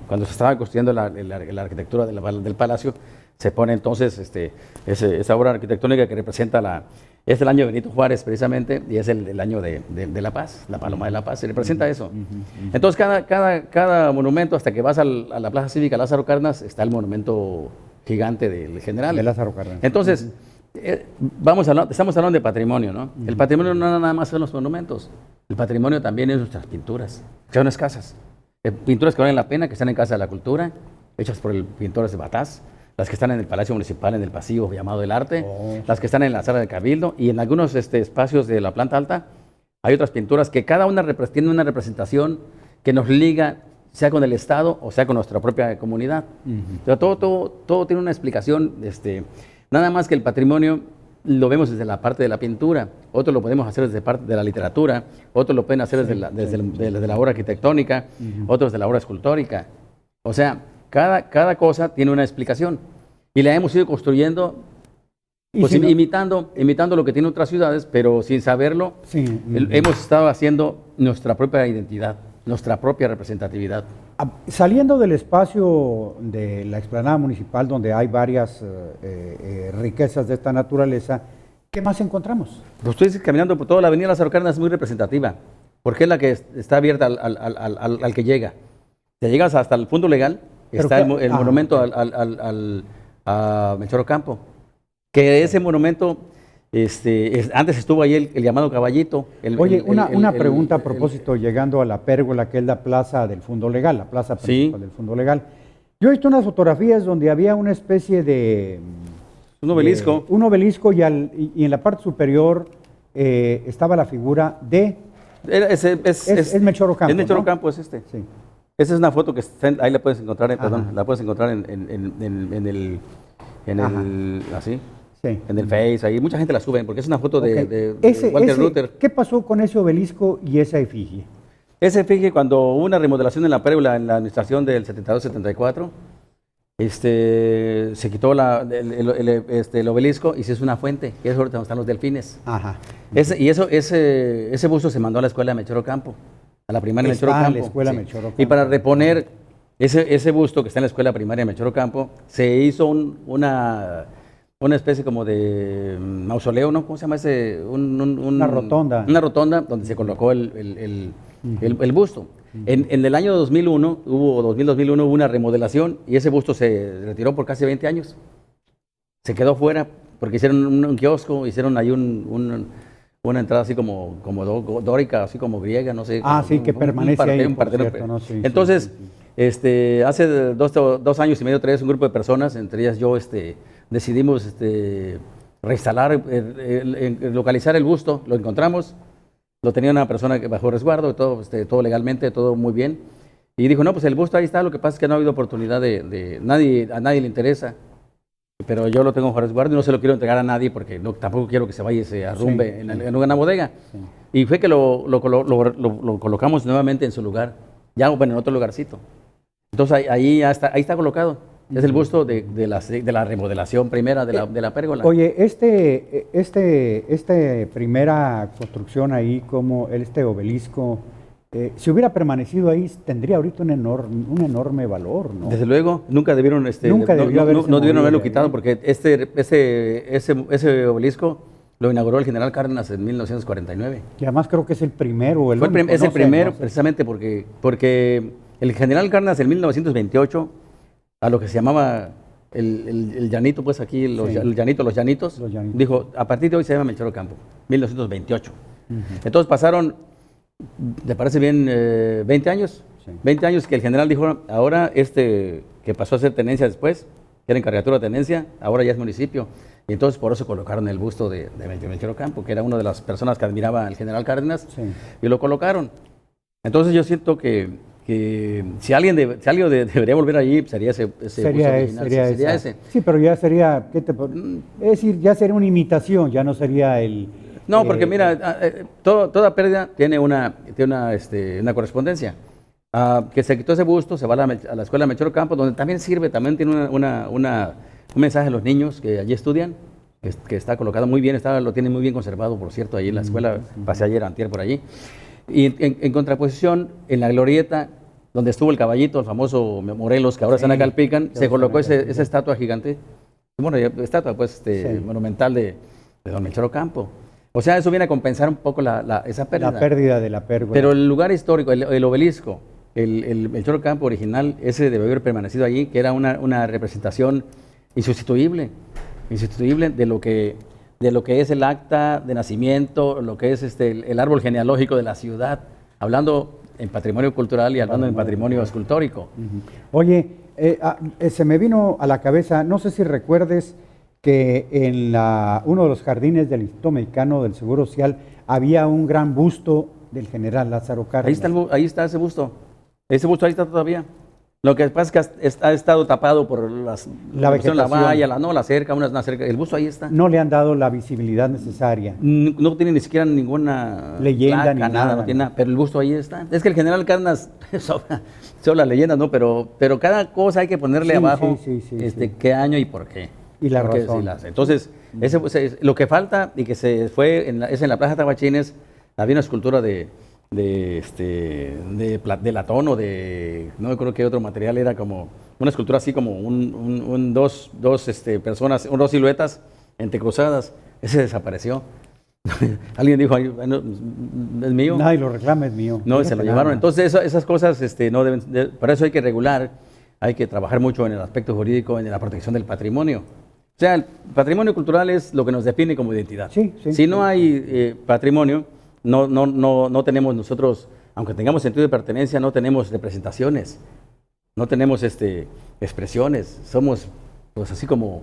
Cuando se estaba construyendo la arquitectura del palacio, se pone entonces esa obra arquitectónica que representa es el año de Benito Juárez precisamente, y es el año de la paz, la paloma de la paz, se representa eso. Entonces cada monumento, hasta que vas a la Plaza Cívica Lázaro Cárdenas, está el monumento gigante del general. De Lázaro Cárdenas. Entonces, estamos hablando de patrimonio, ¿no? El patrimonio no nada más son los monumentos, el patrimonio también es nuestras pinturas, que son escasas. Pinturas que valen la pena, que están en Casa de la Cultura, hechas por pintores de Bataz, las que están en el Palacio Municipal, en el pasillo llamado El Arte, las que están en la sala de Cabildo y en algunos espacios de la planta alta. Hay otras pinturas que cada una tiene una representación que nos liga, sea con el Estado o sea con nuestra propia comunidad. Pero todo tiene una explicación, nada más que el patrimonio lo vemos desde la parte de la pintura, otros lo podemos hacer desde parte de la literatura, otros lo pueden hacer desde la obra arquitectónica, otros de la obra escultórica. O sea, cada cosa tiene una explicación y la hemos ido construyendo, pues, imitando lo que tienen otras ciudades, pero sin saberlo, hemos estado haciendo nuestra propia identidad, nuestra propia representatividad. Saliendo del espacio de la explanada municipal, donde hay varias riquezas de esta naturaleza, ¿qué más encontramos? Pues tú dices, caminando por toda la avenida Lázaro Cárdenas es muy representativa, porque es la que está abierta al que llega. Te llegas hasta el fondo legal, está el monumento a Melchor Ocampo, que ese monumento, antes estuvo ahí el llamado Caballito. Oye, una pregunta a propósito, llegando a la pérgola, que es la plaza del Fondo Legal, la plaza principal del Fondo Legal. Yo he visto unas fotografías donde había una especie de... Un obelisco. Un obelisco y en la parte superior estaba la figura de... Es Melchor Ocampo, Es Melchor ¿no? Ocampo, es Sí. Esa es una foto que ahí la puedes encontrar, la puedes encontrar así. Sí. En el Face, ahí mucha gente la sube, porque es una foto de Walter Luther. ¿Qué pasó con ese obelisco y esa efigie? Esa efigie, cuando hubo una remodelación en la pérgola en la administración del 72-74, se quitó el obelisco y se hizo una fuente, que es ahorita donde están los delfines. Ajá. Ese busto se mandó a la escuela de Melchor Ocampo, a la primaria de Melchor Está en Ocampo. la escuela sí. Melchor Ocampo. Y para reponer ese busto que está en la escuela primaria de Melchor Ocampo, se hizo una especie como de mausoleo, ¿no? ¿Cómo se llama ese? Una rotonda. Una rotonda donde se colocó el busto. En el año 2001, 2001 hubo una remodelación y ese busto se retiró por casi 20 años. Se quedó fuera porque hicieron un kiosco, hicieron ahí una entrada así como dórica, así como griega, no sé. Sí, que permanece ahí, un por parterre. cierto, ¿no? Sí, Entonces, sí. hace 2 años y medio, 3, un grupo de personas, entre ellas yo, decidimos reinstalar, localizar el busto, lo encontramos. Lo tenía una persona que bajo resguardo, todo legalmente, todo muy bien. Y dijo, no, pues el busto ahí está, lo que pasa es que no ha habido oportunidad a nadie le interesa. Pero yo lo tengo bajo resguardo y no se lo quiero entregar a nadie porque tampoco quiero que se vaya y se arrumbe Sí, en una bodega. Sí. Y fue que lo colocamos nuevamente en su lugar, ya bueno, en otro lugarcito. Entonces ahí está colocado. Es el busto de la remodelación primera de la pérgola. Oye, primera construcción ahí, como este obelisco, si hubiera permanecido ahí, tendría ahorita un enorme valor, ¿no? Desde luego, nunca debieron, no debieron haberlo quitado, porque ese obelisco lo inauguró el general Cárdenas en 1949. Y además creo que es el primero, el único, es el primero, precisamente porque el general Cárdenas en 1928, a lo que se llamaba el llanito, pues aquí, los llanitos, dijo, a partir de hoy se llama Melchor Ocampo, 1928. Entonces pasaron, ¿te parece bien? 20 años. Sí. 20 años que el general dijo, ahora que pasó a ser tenencia después, que era encargatura de tenencia, ahora ya es municipio. Y entonces por eso colocaron el busto de Melchor Ocampo, que era una de las personas que admiraba al general Cárdenas, sí. Y lo colocaron. Entonces yo siento que si alguien debería volver allí, sería ese busto original. Sería ese. Sí, pero ya sería, es decir, ya sería una imitación, ya no sería el... No, porque mira, toda pérdida tiene una correspondencia. Que se quitó ese busto, se va a la escuela Melchor Ocampo, donde también tiene un mensaje a los niños que allí estudian, que está colocado muy bien, lo tiene muy bien conservado, por cierto, allí en la escuela, pasé ayer, antier por allí. Y en contraposición, en la glorieta, donde estuvo el caballito, el famoso Morelos, que ahora está en Acalpican, se colocó esa estatua gigante, estatua monumental de don Melchor Ocampo. O sea, eso viene a compensar un poco esa pérdida. La pérdida de la pérgola. Pero el lugar histórico, el obelisco, el Melchor Ocampo original, ese debe haber permanecido allí, que era una representación insustituible de lo que es el acta de nacimiento, lo que es el árbol genealógico de la ciudad, hablando en patrimonio cultural y hablando en patrimonio escultórico. Oye, se me vino a la cabeza, no sé si recuerdes que en uno de los jardines del Instituto Mexicano del Seguro Social había un gran busto del general Lázaro Cárdenas. Ahí está ese busto. Ese busto ahí está todavía. Lo que pasa es que ha estado tapado por la vegetación, la valla, la cerca, una cerca. El busto ahí está. No le han dado la visibilidad necesaria. No tiene ni siquiera ninguna leyenda placa, ni nada. No tiene nada, pero el busto ahí está. Es que el general Cárdenas, son las leyendas, ¿no? Pero cada cosa hay que ponerle abajo qué año y por qué. Y la razón. Entonces, lo que falta y que se fue es en la Plaza Tabachines, había una escultura de latón o no creo que otro material, era como una escultura así como dos personas, dos siluetas entrecruzadas. Ese desapareció. Alguien dijo, bueno, es mío. Nadie lo reclama, es mío. No, se lo llevaron. Entonces esas cosas no deben, para eso hay que regular, hay que trabajar mucho en el aspecto jurídico, en la protección del patrimonio. O sea, el patrimonio cultural es lo que nos define como identidad. Sí. Si no hay patrimonio, no tenemos nosotros, aunque tengamos sentido de pertenencia, no tenemos representaciones, no tenemos expresiones, somos pues así como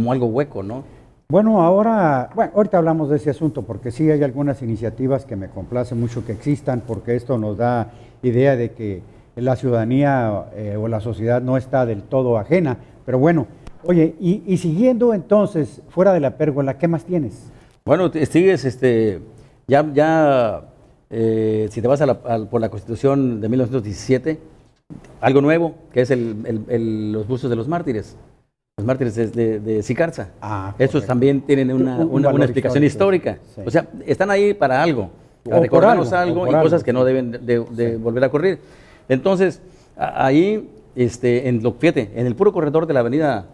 algo hueco, ¿no? Bueno, ahorita hablamos de ese asunto, porque sí hay algunas iniciativas que me complace mucho que existan, porque esto nos da idea de que la ciudadanía o la sociedad no está del todo ajena, pero bueno, oye, y siguiendo entonces, fuera de la pérgola, ¿qué más tienes? Bueno, sigues, si te vas por la Constitución de 1917, algo nuevo, que es los bustos de los mártires. Los mártires de Sicarza. Estos también tienen una explicación histórica. Sí. O sea, están ahí para algo, para recordarnos algo y cosas que no deben de volver a ocurrir. Entonces, ahí, fíjate, en el puro corredor de la avenida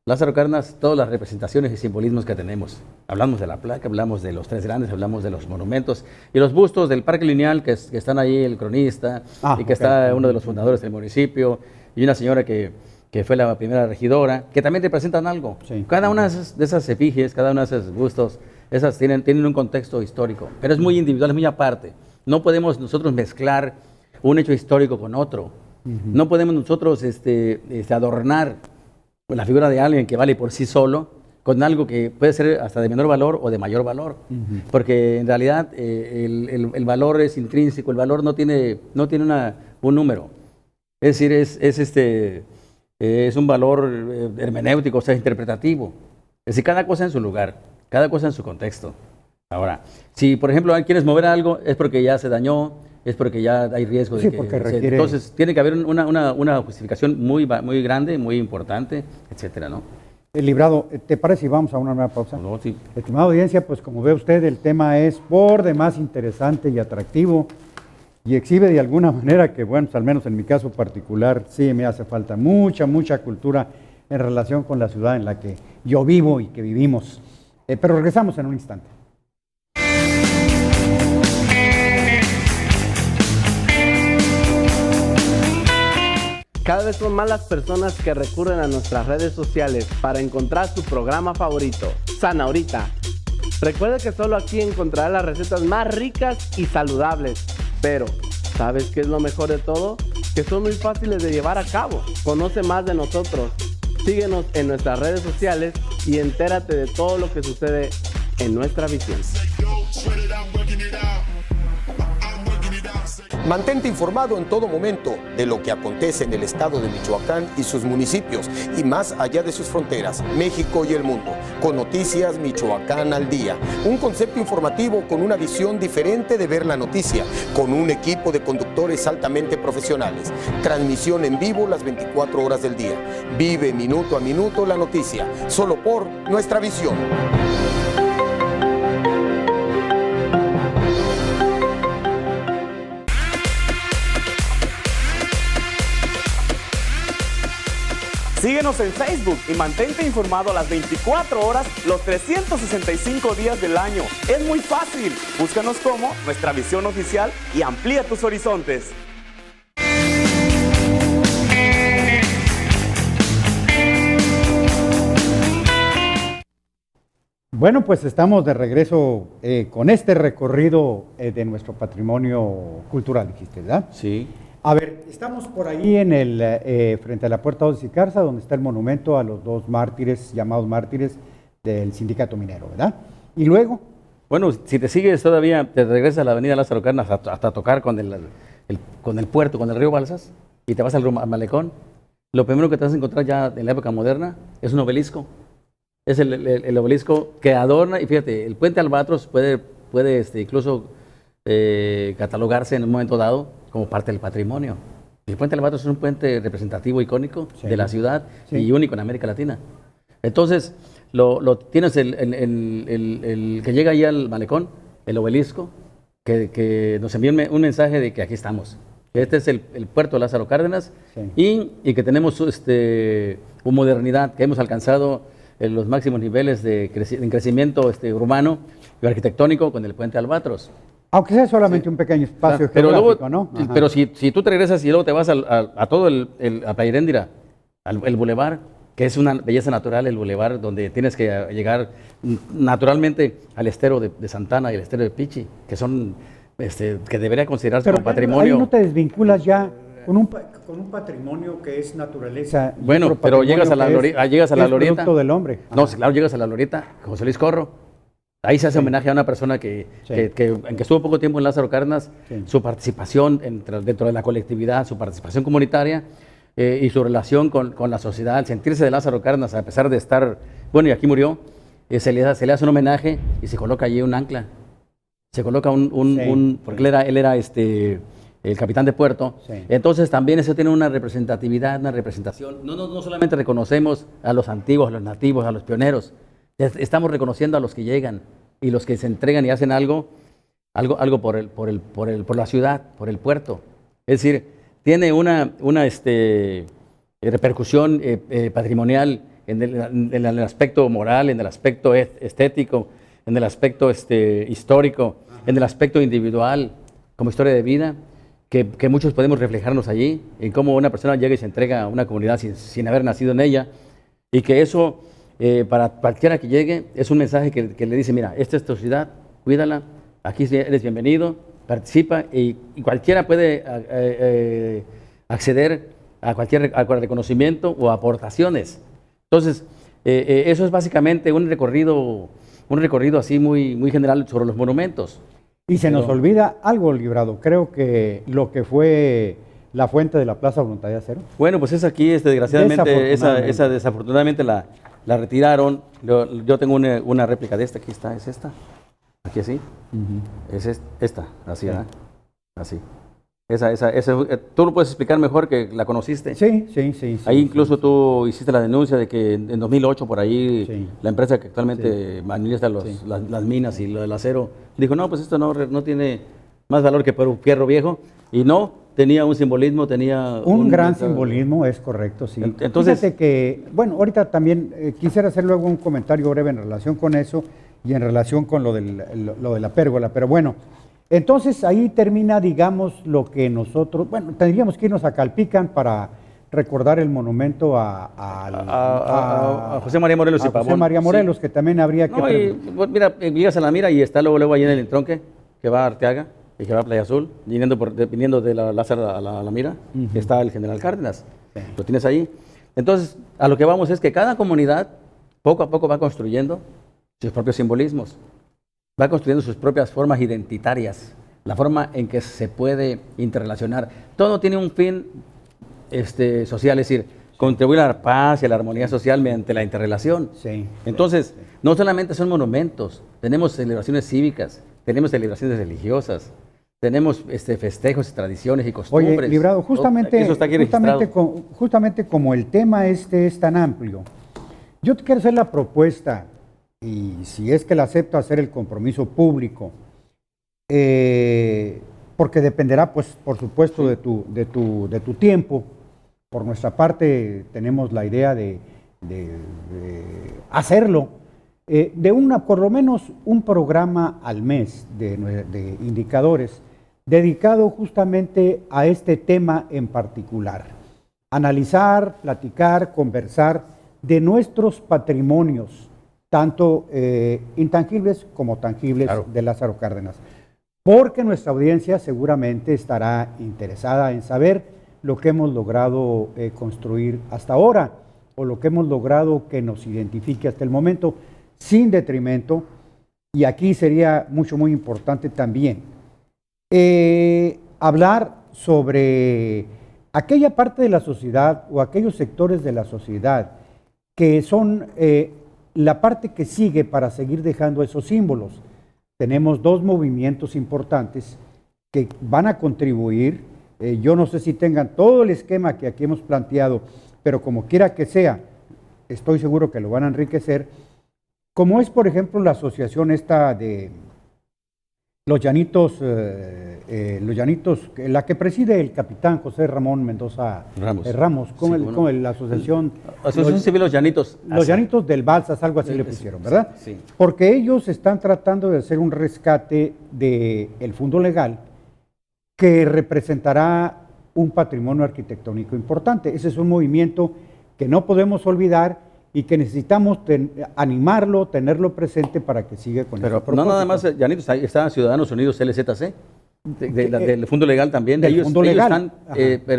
Lázaro Cárdenas, todas las representaciones y simbolismos que tenemos. Hablamos de la placa, hablamos de los tres grandes, hablamos de los monumentos y los bustos del Parque Lineal, que están ahí el cronista, y que está uno de los fundadores del municipio, y una señora que fue la primera regidora, que también representan algo. Sí. Cada una de esas efigies, cada uno de esos bustos, esas tienen un contexto histórico, pero es muy individual, es muy aparte. No podemos nosotros mezclar un hecho histórico con otro. No podemos nosotros adornar la figura de alguien que vale por sí solo con algo que puede ser hasta de menor valor o de mayor valor, porque en realidad el valor es intrínseco, el valor no tiene un número, es decir, es un valor hermenéutico, o sea, interpretativo, es decir, cada cosa en su lugar, cada cosa en su contexto. Ahora, si por ejemplo quieres mover algo, es porque ya se dañó, es porque ya hay riesgo de que requiere... Entonces tiene que haber una justificación muy grande, muy importante, etcétera, ¿no? Librado, ¿te parece si vamos a una nueva pausa? No, sí. Estimada audiencia, pues como ve usted, el tema es por demás interesante y atractivo y exhibe de alguna manera que, bueno, al menos en mi caso particular, sí me hace falta mucha cultura en relación con la ciudad en la que yo vivo y que vivimos. Pero regresamos en un instante. Cada vez son más las personas que recurren a nuestras redes sociales para encontrar su programa favorito, Zanaurita. Recuerda que solo aquí encontrarás las recetas más ricas y saludables. Pero, ¿sabes qué es lo mejor de todo? Que son muy fáciles de llevar a cabo. Conoce más de nosotros. Síguenos en nuestras redes sociales y entérate de todo lo que sucede en nuestra visión. Mantente informado en todo momento de lo que acontece en el estado de Michoacán y sus municipios y más allá de sus fronteras, México y el mundo, con Noticias Michoacán al Día. Un concepto informativo con una visión diferente de ver la noticia, con un equipo de conductores altamente profesionales. Transmisión en vivo las 24 horas del día. Vive minuto a minuto la noticia, solo por Nuestra Visión. Síguenos en Facebook y mantente informado las 24 horas, los 365 días del año. Es muy fácil. Búscanos como Nuestra Visión Oficial y amplía tus horizontes. Bueno, pues estamos de regreso con este recorrido de nuestro patrimonio cultural, dijiste, ¿verdad? Sí. A ver, estamos por ahí frente a la Puerta de Sicarza, donde está el monumento a los dos mártires, llamados mártires del sindicato minero, ¿verdad? Y luego... Bueno, si te sigues todavía, te regresas a la avenida Lázaro Cárdenas hasta tocar con el puerto, con el río Balsas, y te vas al malecón. Lo primero que te vas a encontrar ya en la época moderna es un obelisco. Es el obelisco que adorna, y fíjate, el puente Albatros puede incluso catalogarse en un momento dado como parte del patrimonio. El puente Albatros es un puente representativo, icónico de la ciudad y único en América Latina. Entonces, tienes el que llega ahí al malecón, el obelisco, que nos envía un mensaje de que aquí estamos. Este es el puerto de Lázaro Cárdenas y que tenemos modernidad, que hemos alcanzado los máximos niveles en crecimiento urbano y arquitectónico con el puente Albatros. Aunque sea solamente un pequeño espacio geográfico, ¿no? Pero si tú te regresas y luego te vas a todo a Playa Heréndira, el bulevar, que es una belleza natural, el bulevar donde tienes que llegar naturalmente al estero de Santana y el estero de Pichi, que son que debería considerarse como patrimonio. Ahí no te desvinculas ya con un patrimonio que es naturaleza. Bueno, pero llegas a la glorieta. Producto del hombre. No, claro, llegas a la glorieta, José Luis Corro. Ahí se hace homenaje a una persona que estuvo poco tiempo en Lázaro Cárdenas, su participación dentro de la colectividad, su participación comunitaria y su relación con la sociedad, el sentirse de Lázaro Cárdenas, a pesar de estar, bueno, y aquí murió, se le hace un homenaje y se coloca allí un ancla. Se coloca porque él era el capitán de puerto. Sí. Entonces también eso tiene una representatividad, una representación. No solamente reconocemos a los antiguos, a los nativos, a los pioneros, estamos reconociendo a los que llegan y los que se entregan y hacen algo por la ciudad, por el puerto. Es decir, tiene una repercusión patrimonial en el aspecto moral, en el aspecto estético, en el aspecto histórico, en el aspecto individual, como historia de vida, que muchos podemos reflejarnos allí, en cómo una persona llega y se entrega a una comunidad sin haber nacido en ella, y que eso, para cualquiera que llegue, es un mensaje que le dice, mira, esta es tu ciudad, cuídala, aquí eres bienvenido, participa, y cualquiera puede acceder a cualquier reconocimiento o aportaciones. Entonces, eso es básicamente un recorrido así muy general sobre los monumentos. Y se nos olvida algo, Librado. Creo que lo que fue la fuente de la Plaza Voluntad de Acero. Bueno, pues esa aquí, desgraciadamente, esa desafortunadamente la retiraron. Yo tengo una réplica de esta, aquí está, es esta. Aquí así. Es esta, así, ¿verdad? Así. Esa, tú lo puedes explicar mejor, que la conociste. Sí. Ahí incluso tú hiciste la denuncia de que en 2008 por ahí la empresa que actualmente administra las minas y lo del acero dijo, no, pues esto no tiene más valor que Fierro Viejo, y no, tenía un simbolismo, tenía un gran simbolismo, es correcto, sí. Entonces, fíjate que, bueno, ahorita también quisiera hacer luego un comentario breve en relación con eso y en relación con lo de la pérgola, pero bueno. Entonces ahí termina, digamos, lo que nosotros, bueno, tendríamos que irnos a Calpican para recordar el monumento a José María Morelos y Pavón. José María Morelos, que también habría que... Mira, llegas a la mira y está luego ahí en el entronque, que va a Arteaga y que va a Playa Azul, viniendo de la Lázaro a la mira, está el General Cárdenas, lo tienes ahí. Entonces, a lo que vamos es que cada comunidad poco a poco va construyendo sus propios simbolismos. Va construyendo sus propias formas identitarias, la forma en que se puede interrelacionar. Todo tiene un fin social, es decir, contribuir a la paz y a la armonía social mediante la interrelación. Sí. Entonces, no solamente son monumentos, tenemos celebraciones cívicas, tenemos celebraciones religiosas, tenemos festejos, tradiciones y costumbres. Oye, Librado, justamente, eso está aquí justamente como el tema es tan amplio, yo te quiero hacer la propuesta, y si es que la acepto, hacer el compromiso público, porque dependerá, pues, por supuesto, de tu tiempo. Por nuestra parte, tenemos la idea de hacerlo, por lo menos un programa al mes de indicadores, dedicado justamente a este tema en particular. Analizar, platicar, conversar de nuestros patrimonios, tanto intangibles como tangibles, claro, de Lázaro Cárdenas. Porque nuestra audiencia seguramente estará interesada en saber lo que hemos logrado construir hasta ahora, o lo que hemos logrado que nos identifique hasta el momento, sin detrimento. Y aquí sería muy importante también hablar sobre aquella parte de la sociedad o aquellos sectores de la sociedad que son la parte que sigue para seguir dejando esos símbolos. Tenemos dos movimientos importantes que van a contribuir. Yo no sé si tengan todo el esquema que aquí hemos planteado, pero como quiera que sea, estoy seguro que lo van a enriquecer, como es, por ejemplo, la asociación esta de Los Llanitos, la que preside el capitán José Ramón Mendoza Ramos, con la asociación... Asociación Civil Los Llanitos. Los Llanitos del Balsas, algo así le pusieron, ¿verdad? Sí. Porque ellos están tratando de hacer un rescate del fondo legal que representará un patrimonio arquitectónico importante. Ese es un movimiento que no podemos olvidar y que necesitamos animarlo, tenerlo presente para que siga con eso. Pero no nada más Llanitos, está Ciudadanos Unidos LZC, del Fondo Legal también. Ellos están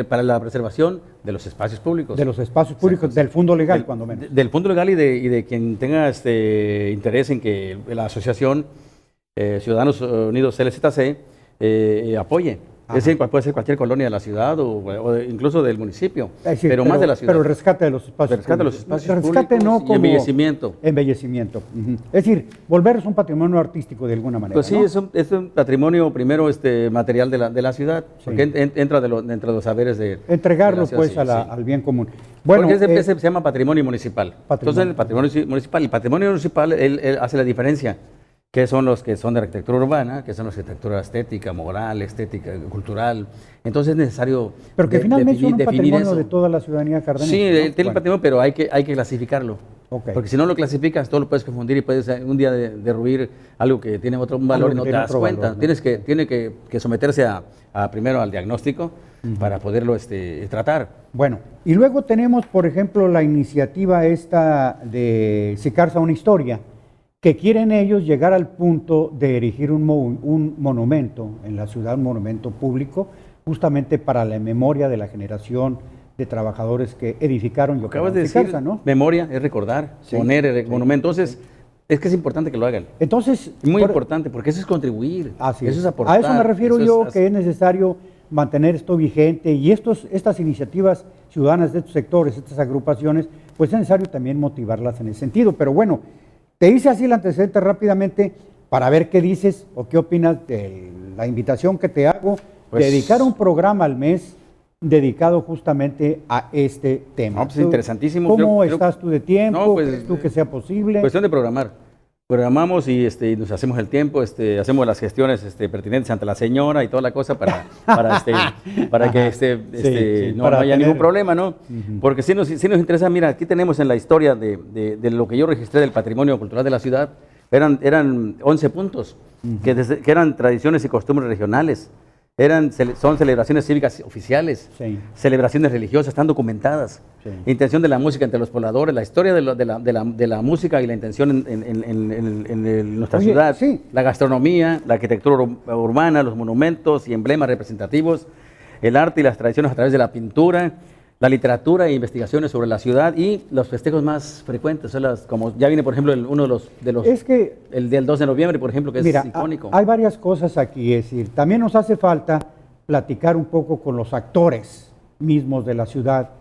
para la preservación de los espacios públicos. De los espacios públicos, del Fondo Legal, cuando menos. Del Fondo Legal y de quien tenga interés en que la asociación Ciudadanos Unidos LZC apoye. Es decir, puede ser cualquier colonia de la ciudad o incluso del municipio, decir, pero más de la ciudad. Pero el rescate de los espacios El rescate de los públicos. espacios Rescate públicos no y como embellecimiento. Embellecimiento. Es decir, volverse un patrimonio artístico de alguna manera. Pues sí, ¿no? es un patrimonio primero material de la ciudad, porque entra dentro de los saberes de entregarlo de la ciudad, pues sí, al bien común. Bueno, porque se llama patrimonio municipal. Entonces el patrimonio municipal, él hace la diferencia. Que son los que son de arquitectura urbana, que son los de arquitectura estética, moral, estética, cultural. Entonces es necesario pero que finalmente son un patrimonio eso. de toda la ciudadanía cardenense. Sí, ¿no? tiene el patrimonio, pero hay que clasificarlo. Okay. Porque si no lo clasificas, todo lo puedes confundir y puedes un día derruir algo que tiene otro valor y no te das cuenta. Valor, ¿no? Tiene que someterse primero al diagnóstico para poderlo tratar. Bueno, y luego tenemos, por ejemplo, la iniciativa esta de Sicarza una historia, que quieren ellos llegar al punto de erigir un monumento en la ciudad, un monumento público, justamente para la memoria de la generación de trabajadores que edificaron y acabas de decir, ¿no? Memoria es recordar, poner el monumento. Entonces, es que es importante que lo hagan. Entonces, muy importante, porque eso es contribuir, eso es aportar. A eso me refiero yo, que es necesario mantener esto vigente y estas iniciativas ciudadanas de estos sectores, estas agrupaciones, pues es necesario también motivarlas en ese sentido. Pero bueno, te hice así el antecedente rápidamente para ver qué dices o qué opinas de la invitación que te hago de dedicar un programa al mes dedicado justamente a este tema. No, pues interesantísimo. ¿Cómo estás tú de tiempo? No, pues, ¿Crees tú que sea posible? Cuestión de programar. Programamos y nos hacemos el tiempo, hacemos las gestiones pertinentes ante la señora y toda la cosa para que no haya ningún problema, ¿no? Porque sí nos interesa, mira, aquí tenemos en la historia de lo que yo registré del patrimonio cultural de la ciudad, eran 11 puntos, que eran tradiciones y costumbres regionales, son celebraciones cívicas oficiales, celebraciones religiosas, están documentadas, intención de la música entre los pobladores, la historia de la música y la intención en nuestra ciudad, la gastronomía, la arquitectura urbana, los monumentos y emblemas representativos, el arte y las tradiciones a través de la pintura, la literatura e investigaciones sobre la ciudad y los festejos más frecuentes, como ya viene por ejemplo uno de los es que, el del 2 de noviembre, por ejemplo, que mira, es icónico. Hay varias cosas aquí, es decir, también nos hace falta platicar un poco con los actores mismos de la ciudad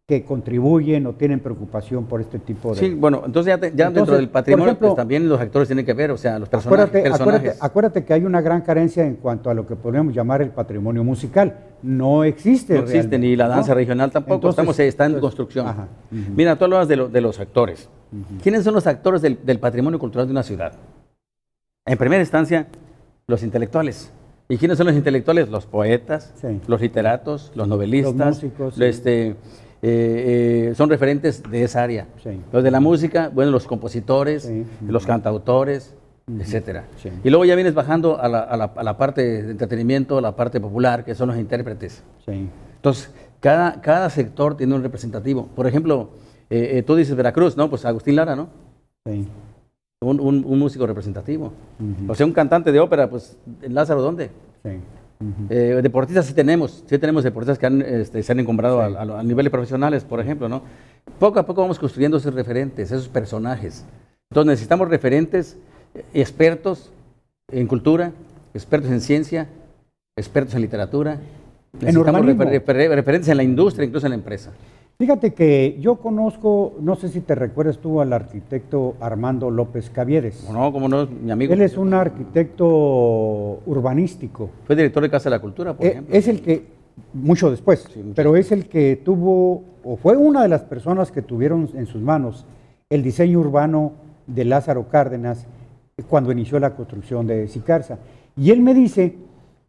que contribuyen o tienen preocupación por este tipo de... Sí, bueno, entonces dentro del patrimonio ejemplo, pues también los actores tienen que ver, o sea, los personajes. Acuérdate que hay una gran carencia en cuanto a lo que podríamos llamar el patrimonio musical. No existe. No existe, ni la danza regional tampoco, está en construcción. Mira, tú hablabas de los actores. ¿Quiénes son los actores del patrimonio cultural de una ciudad? En primera instancia, los intelectuales. ¿Y quiénes son los intelectuales? Los poetas, los literatos, los novelistas, los músicos, son referentes de esa área. Los de la música, bueno, los compositores, los cantautores, etcétera. Y luego ya vienes bajando a la parte de entretenimiento, a la parte popular, que son los intérpretes. Entonces, cada sector tiene un representativo. Por ejemplo, tú dices Veracruz, ¿no? Pues Agustín Lara, ¿no? Un músico representativo. O sea, un cantante de ópera, pues, ¿en Lázaro dónde? Deportistas sí tenemos deportistas que se han encumbrado a niveles profesionales, por ejemplo, ¿no? Poco a poco vamos construyendo esos referentes, esos personajes. Entonces necesitamos referentes, expertos en cultura, expertos en ciencia, expertos en literatura. Necesitamos referentes en la industria, incluso en la empresa. Fíjate que yo conozco, no sé si te recuerdas tú al arquitecto Armando López Caviedes. No, cómo no, mi amigo. Él es un arquitecto urbanístico. Fue director de Casa de la Cultura, por ejemplo. Es el que, mucho después, pero es el que tuvo, o fue una de las personas que tuvieron en sus manos el diseño urbano de Lázaro Cárdenas cuando inició la construcción de Sicarza. Y él me dice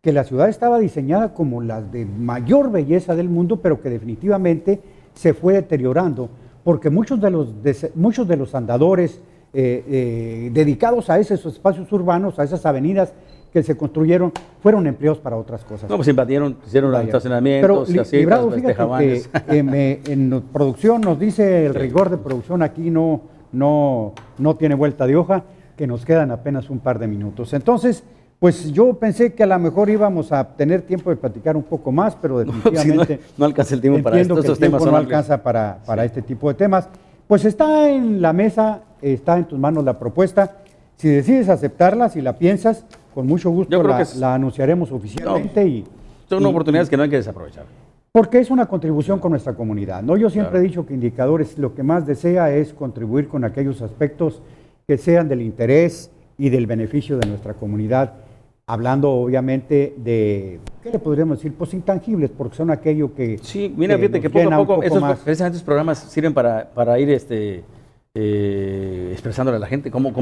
que la ciudad estaba diseñada como la de mayor belleza del mundo, pero que definitivamente se fue deteriorando, porque muchos de los andadores dedicados a esos espacios urbanos, a esas avenidas que se construyeron, fueron empleados para otras cosas. No, pues invadieron, hicieron los estacionamientos, pero Librado, fíjate que en producción nos dice el rigor de producción aquí no tiene vuelta de hoja, que nos quedan apenas un par de minutos. Entonces, pues yo pensé que a lo mejor íbamos a tener tiempo de platicar un poco más, pero definitivamente no alcanza el tiempo para esto. Estos temas no alcanza para este tipo de temas. Pues está en la mesa, está en tus manos la propuesta. Si decides aceptarla, si la piensas, con mucho gusto la anunciaremos oficialmente Son oportunidades que no hay que desaprovechar. Porque es una contribución con nuestra comunidad, ¿no? Yo siempre he dicho que Indicadores lo que más desea es contribuir con aquellos aspectos que sean del interés y del beneficio de nuestra comunidad, hablando obviamente de, ¿qué le podríamos decir? Pues intangibles, porque son aquello que... Sí, mira, fíjate que poco a poco, precisamente estos programas sirven para ir expresándole a la gente cómo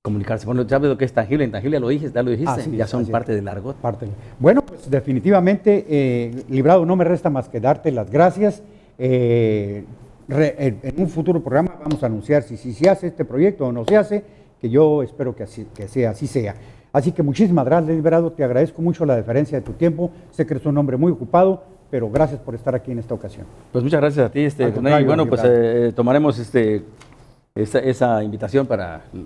comunicarse. Bueno, ya ves lo que es tangible, intangible, ya lo dijiste, ya son parte del argot. Bueno, pues definitivamente, Librado, no me resta más que darte las gracias. En un futuro programa vamos a anunciar si se hace este proyecto o no se hace, que yo espero que así sea. Así que muchísimas gracias, Librado, te agradezco mucho la deferencia de tu tiempo, sé que eres un hombre muy ocupado, pero gracias por estar aquí en esta ocasión. Pues muchas gracias a ti, y bueno, pues tomaremos esa invitación para los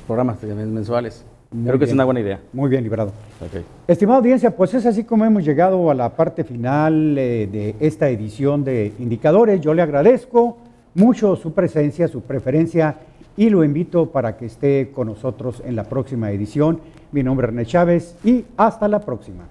programas mensuales. Creo que es una buena idea. Muy bien, Librado. Okay. Estimada audiencia, pues es así como hemos llegado a la parte final de esta edición de Indicadores. Yo le agradezco mucho su presencia, su preferencia y lo invito para que esté con nosotros en la próxima edición. Mi nombre es René Chávez y hasta la próxima.